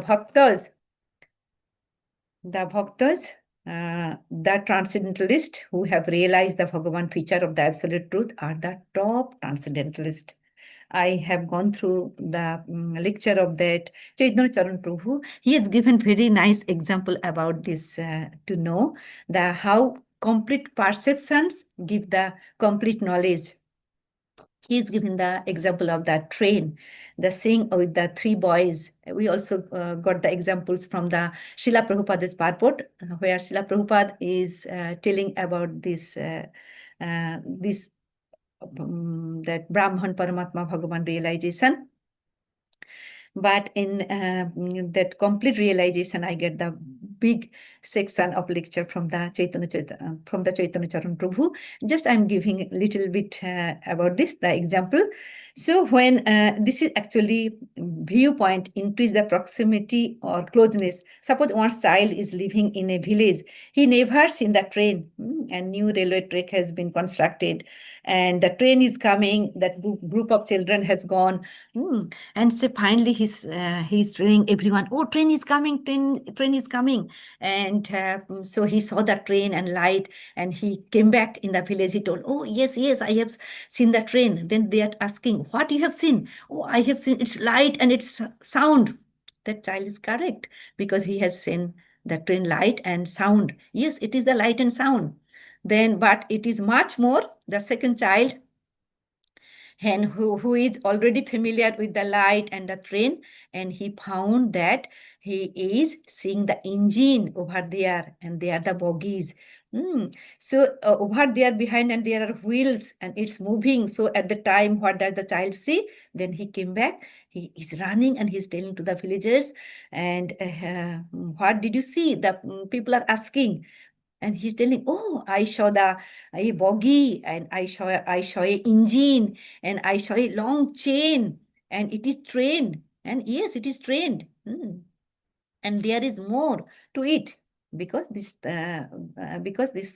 transcendentalists who have realized the Bhagavan feature of the absolute truth are the top transcendentalists. I have gone through the lecture of that Chaitanya Charan Prabhu. He has given very nice example about this to know how complete perceptions give the complete knowledge. He is given the example of that train, the saying with the 3 boys. We also got the examples from the Srila Prabhupada's purport, where Srila Prabhupada is telling about this, that Brahman, Paramatma, Bhagavan realization. But in that complete realization, I get the big section of lecture from the Chaitanya Charan Prabhu. Just I'm giving a little bit about this, the example. So when this is actually viewpoint, increase the proximity or closeness. Suppose one's child is living in a village, he never seen the train, and new railway track has been constructed, and the train is coming, that group of children has gone, and so finally he's telling everyone, oh, train is coming, train is coming. And so he saw the train and light, and he came back in the village. He told, oh, yes, yes, I have seen the train. Then they are asking, what you have seen? Oh, I have seen its light and its sound. That child is correct, because he has seen the train light and sound. Yes, it is the light and sound. Then, but it is much more, the second child, and who is already familiar with the light and the train, and he found that he is seeing the engine over there, and they are the bogies. So over there behind, and there are wheels, and it's moving. So at the time, what does the child see? Then he came back, he is running, and he's telling to the villagers, and what did you see? The people are asking. And he's telling, oh, I saw a boggy, and I saw a engine, and I saw a long chain, and it is trained. And yes, it is trained. And there is more to it, because this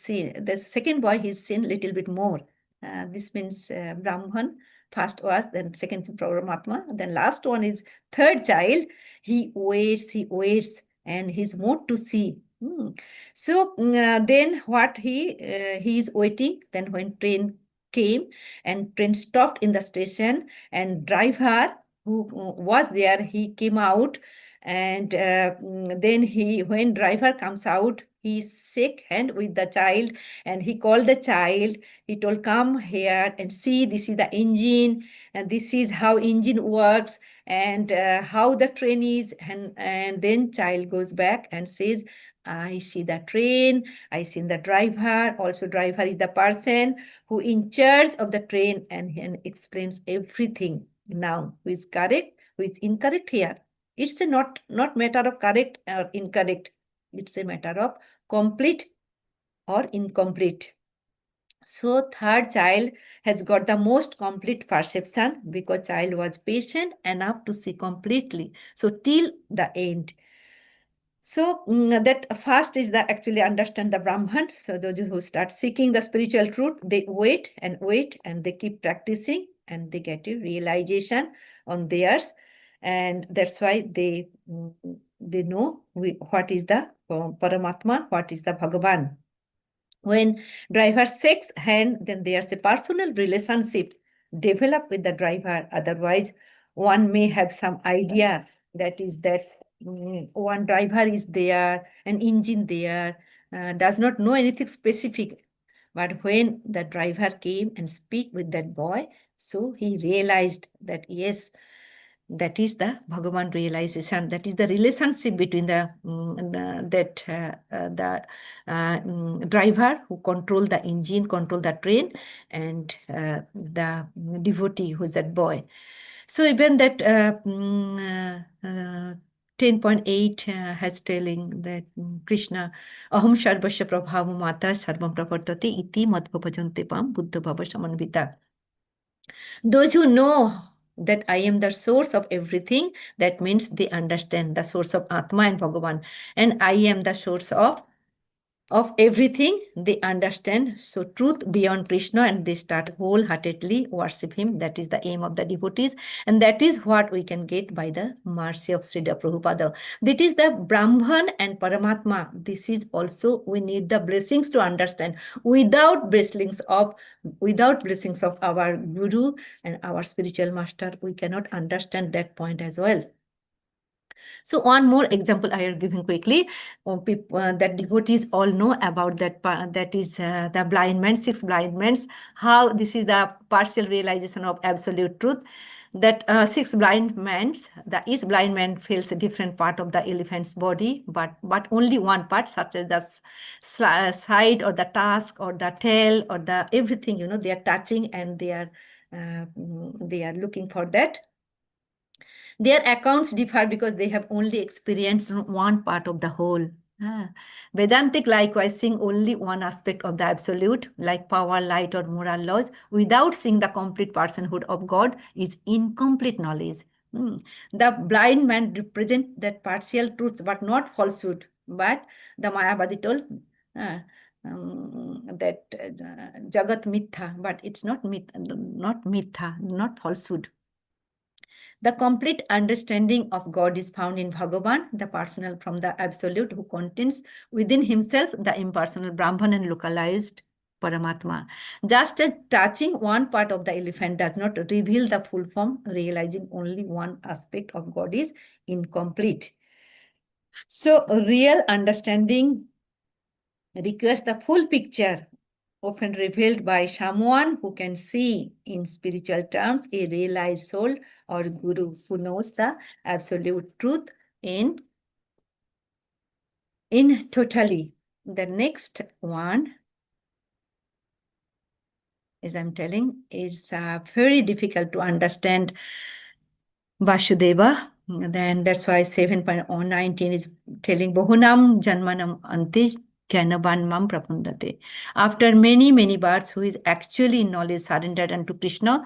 scene, the second boy, he's seen little bit more. This means Brahman. First was, then second Paramatma, then last one is third child. He waits, and he's more to see. So then what he is waiting. Then when train came, and train stopped in the station, and driver who was there, he came out, and then when driver comes out, he shake hand with the child, and he called the child. He told, come here and see, this is the engine, and this is how engine works, and how the train is. And then child goes back and says, I see the train, I see the driver. Also, driver is the person who in charge of the train, and explains everything. Now, who is correct, who is incorrect here? It's a not matter of correct or incorrect. It's a matter of complete or incomplete. So third child has got the most complete perception, because child was patient enough to see completely. So till the end. So that first is the actually understand the Brahman. So those who start seeking the spiritual truth, they wait, and they keep practicing, and they get a realization on theirs. And that's why they know what is the Paramatma, what is the Bhagavan. When driver shakes hand, then there's a personal relationship developed with the driver. Otherwise, one may have some idea that one driver is there, an engine there, does not know anything specific. But when the driver came and speak with that boy, so he realized that yes, that is the Bhagavan realization. That is the relationship between the driver who control the engine, control the train, and the devotee who is that boy. So even that 10.8 has telling that Krishna, Aham Sarvasya Prabhavu Mata Sarvam Pravartate iti Madhvabhajante Pam Buddha Bhava Samanvita. Those who know that I am the source of everything, that means they understand the source of Atma and Bhagavan. And I am the source of everything, they understand. So truth beyond Krishna, and they start wholeheartedly worship him. That is the aim of the devotees. And that is what we can get by the mercy of Srila Prabhupada. That is the Brahman and Paramatma. This is also, we need the blessings to understand. Without blessings of our Guru and our spiritual master, we cannot understand that point as well. So one more example I am giving quickly. That devotees all know about that. That is the blind man, 6 blind men. How this is the partial realization of absolute truth. That 6 blind men, each blind man feels a different part of the elephant's body, but only one part, such as the side or the tusk or the tail or the everything. They are touching, and they are looking for that. Their accounts differ because they have only experienced one part of the whole. Vedantic likewise seeing only one aspect of the absolute, like power, light, or moral laws, without seeing the complete personhood of God, is incomplete knowledge. The blind man represent that partial truths, but not falsehood. But the Mayavadi told that Jagat Mitha, but it's not myth, not falsehood. The complete understanding of God is found in Bhagavan, the personal from the absolute, who contains within himself the impersonal Brahman and localized Paramatma. Just as touching one part of the elephant does not reveal the full form, realizing only one aspect of God is incomplete. So, a real understanding requires the full picture, often revealed by someone who can see in spiritual terms a realized soul or guru who knows the absolute truth in totally. The next one, as I'm telling, is very difficult to understand Vasudeva. Then that's why 7.019 is telling Bahunam Janmanam Anti Jnanavan Mam Prapundate. After many, many births, who is actually in knowledge surrendered unto Krishna,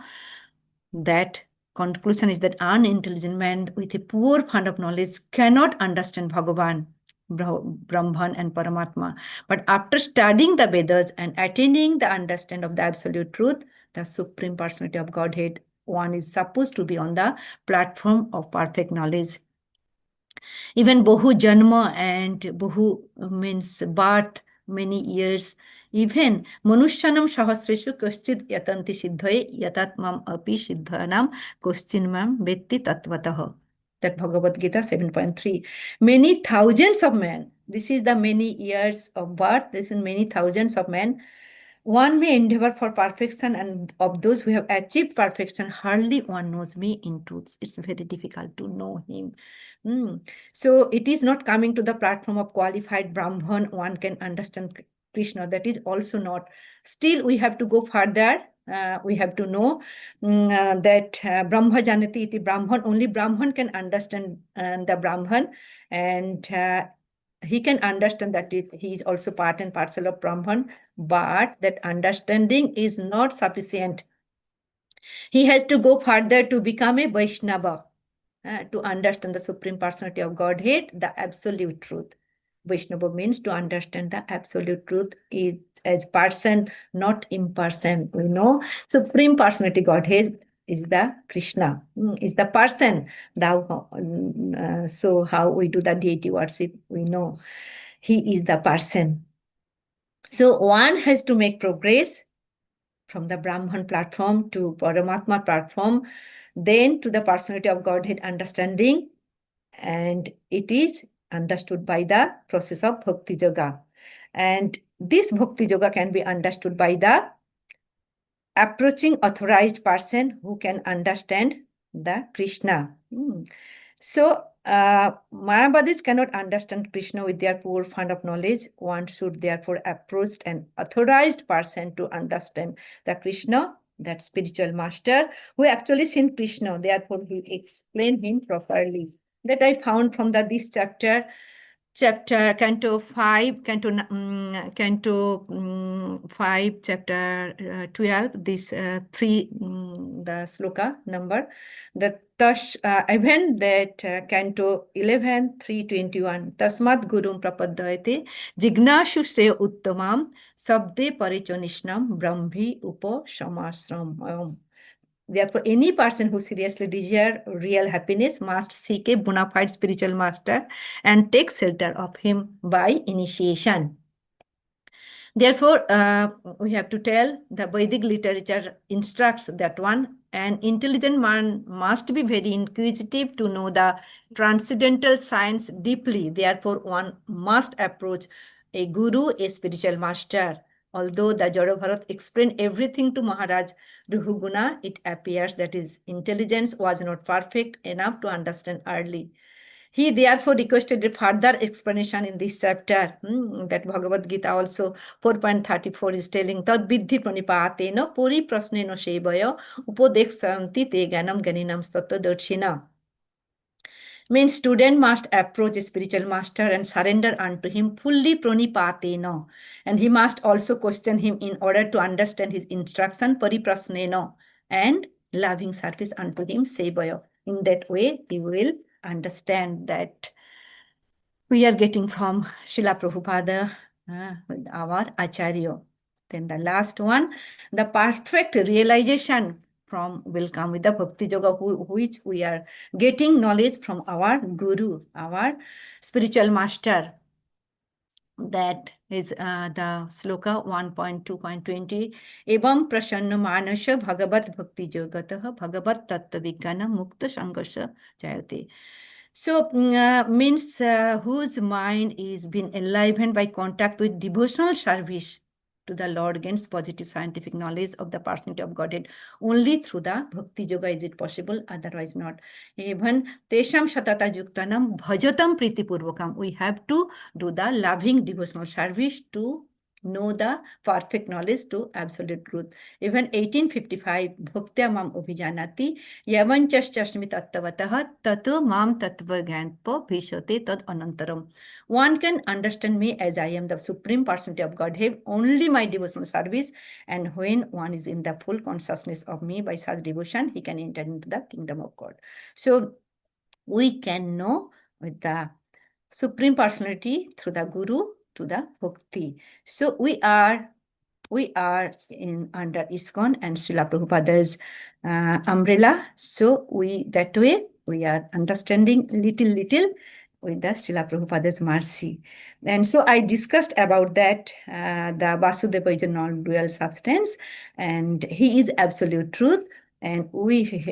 that conclusion is that unintelligent man with a poor fund of knowledge cannot understand Bhagavan, Brahman and Paramatma. But after studying the Vedas and attaining the understanding of the absolute truth, the Supreme Personality of Godhead, one is supposed to be on the platform of perfect knowledge. Even Bahu Janma and Bahu means birth, many years. Even Manushyanam Sahasreshu Kaschid Yatanti Siddhaye Yatatmam Api Siddhanam Koschinmam Vetti Tattvataha. That Bhagavad Gita 7.3. Many thousands of men, this is the many years of birth, this is many thousands of men. One may endeavor for perfection, and of those who have achieved perfection, hardly one knows me in truth. It's very difficult to know him. So it is not coming to the platform of qualified Brahman, one can understand Krishna. That is also not. Still, we have to go further. We have to know that Brahma Janati iti Brahman, only Brahman can understand the Brahman, and he can understand that he is also part and parcel of Brahman, but that understanding is not sufficient. He has to go further to become a Vaishnava, to understand the Supreme Personality of Godhead, the absolute truth. Vaishnava means to understand the absolute truth is as person, not imperson. We know Supreme Personality Godhead is the Krishna, is the person. So how we do the deity worship, we know he is the person. So one has to make progress from the Brahman platform to Paramatma platform, then to the Personality of Godhead understanding, and it is understood by the process of Bhakti Yoga. And this Bhakti Yoga can be understood by the approaching authorized person who can understand the Krishna. So, Mayavadis cannot understand Krishna with their poor fund of knowledge. One should therefore approach an authorized person to understand the Krishna, that spiritual master, who actually seen Krishna. Therefore, he explain him properly. That I found from this chapter, Canto 5, Canto 5, chapter 12, this 3, the sloka number, the Tash, even that Canto 11, 321, Tasmat Gurum Prapaddayate, Jignashu Se Uttamam, Sabde Parichonishnam, Brahmi Upo Shamasram. Therefore, any person who seriously desires real happiness must seek a bona fide spiritual master and take shelter of him by initiation. Therefore, we have to tell the Vedic literature instructs that an intelligent man must be very inquisitive to know the transcendental science deeply. Therefore, one must approach a guru, a spiritual master. Although the Jadabharat explained everything to Maharaj Ruhuguna, it appears that his intelligence was not perfect enough to understand early. He therefore requested a further explanation in this chapter. That Bhagavad Gita also 4.34 is telling Tad Viddhi Pranipatena Puri Prasneno Shevaya Upodeksanti Te Ganam Ganinam Tattadarshina. Means student must approach a spiritual master and surrender unto him fully pranipatena. And he must also question him in order to understand his instruction pariprasnena and loving service unto him sevaya. In that way, he will understand that we are getting from Srila Prabhupada, our Acharya. Then the last one, the perfect realization will come with the Bhakti Yoga, which we are getting knowledge from our Guru, our spiritual master. That is the sloka 1.2.20. Evam prasanna manasya bhagavat bhakti yogatah bhagavat tattva vijnana mukta sangasya jayate. So means whose mind is being enlivened by contact with devotional service to the Lord gains positive scientific knowledge of the personality of Godhead. Only through the Bhakti Yoga is it possible, otherwise not. Even Tesham Shatata Yuktanam Bhajatam Priti Purvakam. We have to do the loving devotional service to know the perfect knowledge to absolute truth. Even 1855, Bhaktya Mam Abhijanati, Yavanchaschasmi Tattavataha, Tato Mam Tattva Gyanpa Bhishate Tad Anantaram. One can understand me as I am the Supreme Personality of Godhead, only my devotional service, and when one is in the full consciousness of me by such devotion, he can enter into the kingdom of God. So we can know with the Supreme Personality through the Guru to the Bhakti. So we are in under ISKCON and Srila Prabhupada's umbrella. So that way we are understanding little with the Srila Prabhupada's mercy. And so I discussed about that, the Vasudeva is a non-dual substance, and he is absolute truth, and we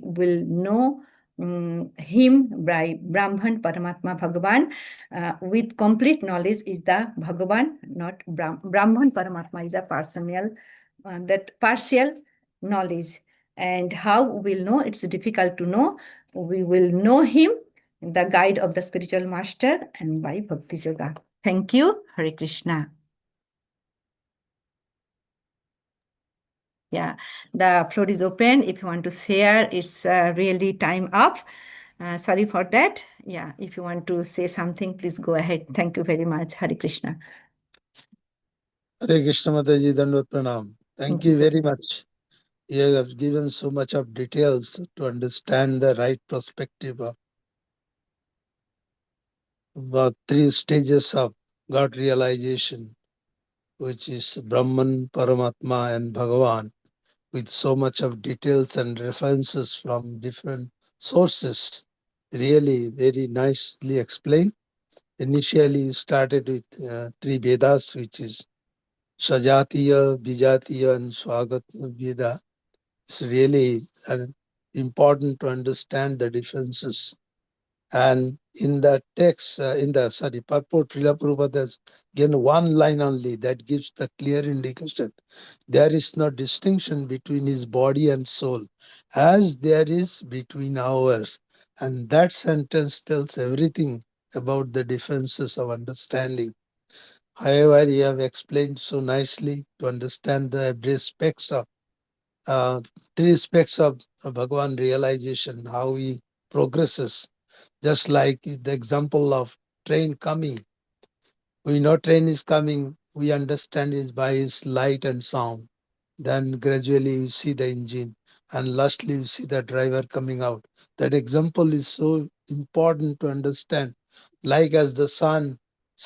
will know him by Brahman, Paramatma, Bhagavan. With complete knowledge is the Bhagavan, not Brahman. Paramatma is the personal, that partial knowledge. And how we'll know? It's difficult to know. We will know him, the guide of the spiritual master, and by Bhakti Yoga. Thank you. Hare Krishna. Yeah, the floor is open. If you want to share, it's really time up. Sorry for that. Yeah, if you want to say something, please go ahead. Thank you very much. Hare Krishna. Hare Krishna Mataji, Dandvat Pranam. Thank you very much. You have given so much of details to understand the right perspective of about 3 stages of God realization, which is Brahman, Paramatma, and Bhagavan, with so much of details and references from different sources. Really very nicely explained. Initially, you started with 3 Vedas, which is Sajatiya, Bijatiya, and Swagat Veda. It's really important to understand the differences. And in the text, purport, Srila Prabhupada has given one line only that gives the clear indication. There is no distinction between his body and soul, as there is between ours. And that sentence tells everything about the differences of understanding. However, you have explained so nicely to understand the every aspects of uh, 3 aspects of Bhagavan realization, how he progresses. Just like the example of train coming. We know train is coming, we understand is by its light and sound. Then gradually we see the engine, and lastly we see the driver coming out. That example is so important to understand. Like as the sun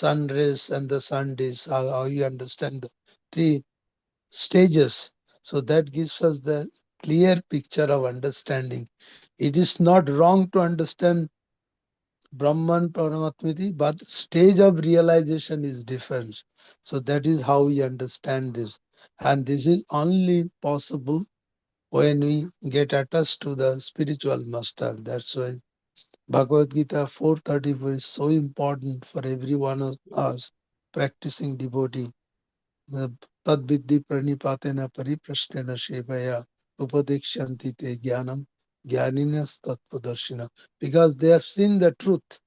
rays and the sun days, how you understand the 3 stages. So that gives us the clear picture of understanding. It is not wrong to understand Brahman Paramatmiti, but stage of realization is different. So that is how we understand this. And this is only possible when we get attached to the spiritual master. That's why Bhagavad Gita 434 is so important for every one of us practicing devotee. Tad viddhi pranipatena pariprashnena shevaya upadekshanti te jnanam jnaninas tattvadarshina. Because they have seen the truth.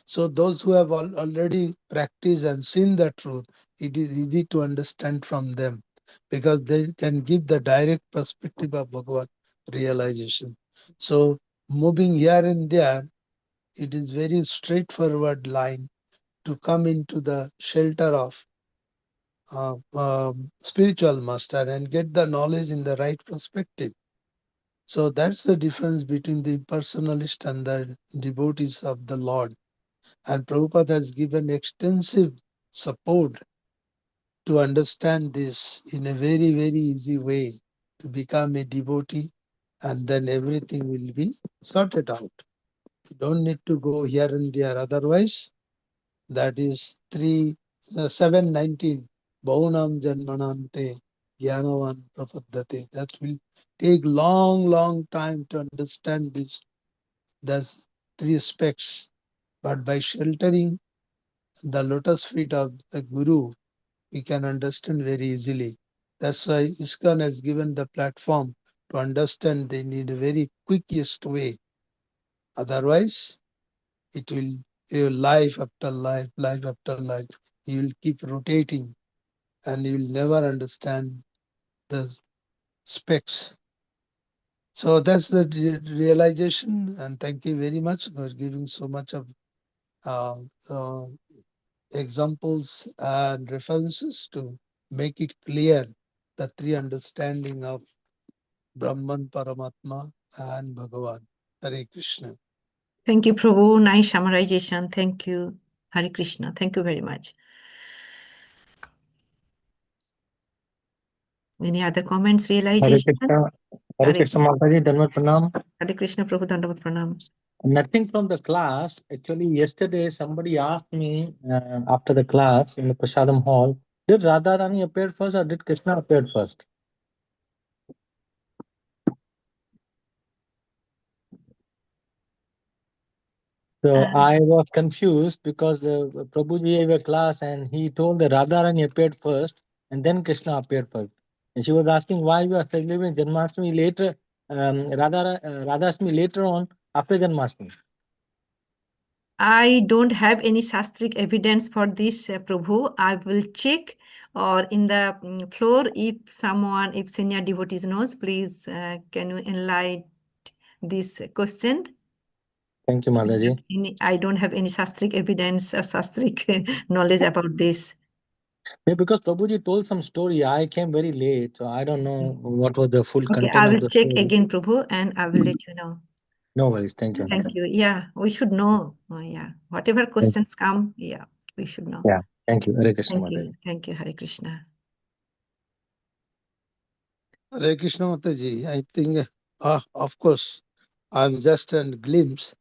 So those who have already practiced and seen the truth, it is easy to understand from them because they can give the direct perspective of Bhagavad realization. So moving here and there, it is very straightforward line to come into the shelter of spiritual master and get the knowledge in the right perspective. So that's the difference between the personalist and the devotees of the Lord. And Prabhupada has given extensive support to understand this in a very, very easy way. to become a devotee, and then everything will be sorted out. You don't need to go here and there. Otherwise, that is 719. Bhaunam Janmanante Gyanavan Prapaddate. That will take long time to understand these three aspects. But by sheltering the lotus feet of the Guru, we can understand very easily. That's why ISKCON has given the platform to understand they need a very quickest way. Otherwise, it will life after life, life after life. You will keep rotating and you will never understand the specs. So that's the realization. And thank you very much for giving so much of uh, uh, examples and references to make it clear the three understanding of Brahman, Paramatma, and Bhagavan. Hare Krishna. Thank you, Prabhu. Nice summarization. Thank you. Hare Krishna. Thank you very much. Any other comments, Hare realization? Krishna, Hare Krishna Mataji, Dhanvat Pranam. Hare Krishna, Prabhu Dandavat Pranam. Nothing from the class. Actually, yesterday somebody asked me after the class in the Prasadam hall, did Radharani appear first or did Krishna appear first? So I was confused because Prabhuji gave a class and he told that Radharani appeared first and then Krishna appeared first. And she was asking why you are celebrating Janmashtami later, Radhashtami later on after Janmashtami. I don't have any shastric evidence for this, Prabhu. I will check or in the floor if someone, if senior devotees knows, please can you enlighten this question? Thank you, Mataji. I don't have any shastric evidence or shastric knowledge about this. Yeah, because Prabhuji told some story. I came very late, so I don't know what was the full Okay, content I of will the check story. again, Prabhu, and I will let you know. No worries. Thank you. Thank you. Yeah, we should know. Yeah, whatever questions come, yeah, we should know. Yeah, thank you. Hare Krishna, Thank you. Mataji. Thank you, Hare Krishna. Hare Krishna Mataji. I think, of course, I'm just a glimpse.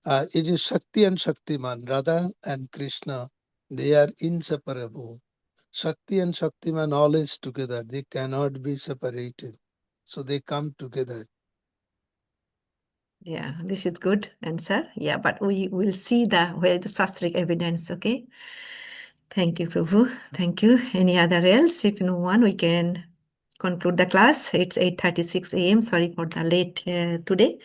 It is Shakti and Shaktiman, Radha and Krishna. They are inseparable. Shakti and Shaktiman always together. They cannot be separated. So they come together. Yeah, this is good answer. Yeah, but we will see where the shastric evidence. Okay. Thank you, Prabhu. Thank you. Any other else? If no one, we can conclude the class. It's 8:36 a.m. Sorry for the late today.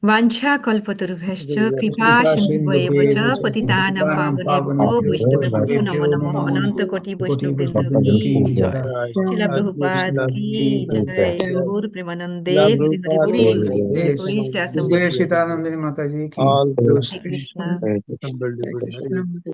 Vancha kalpatarubhyascha kripa sindhuvaya cha patitanam pavanebhyo vaishnavebhyo namo namo ananta koti vaishnav vrinda ki jai. Srila Prabhupada ki jai. Gaur Premanande Hari Hari Bol Jai Gauri Vyasa Jai Shri Anandini Mataji ki. All those Hare Krishna. Hare humble Krishna. devotees.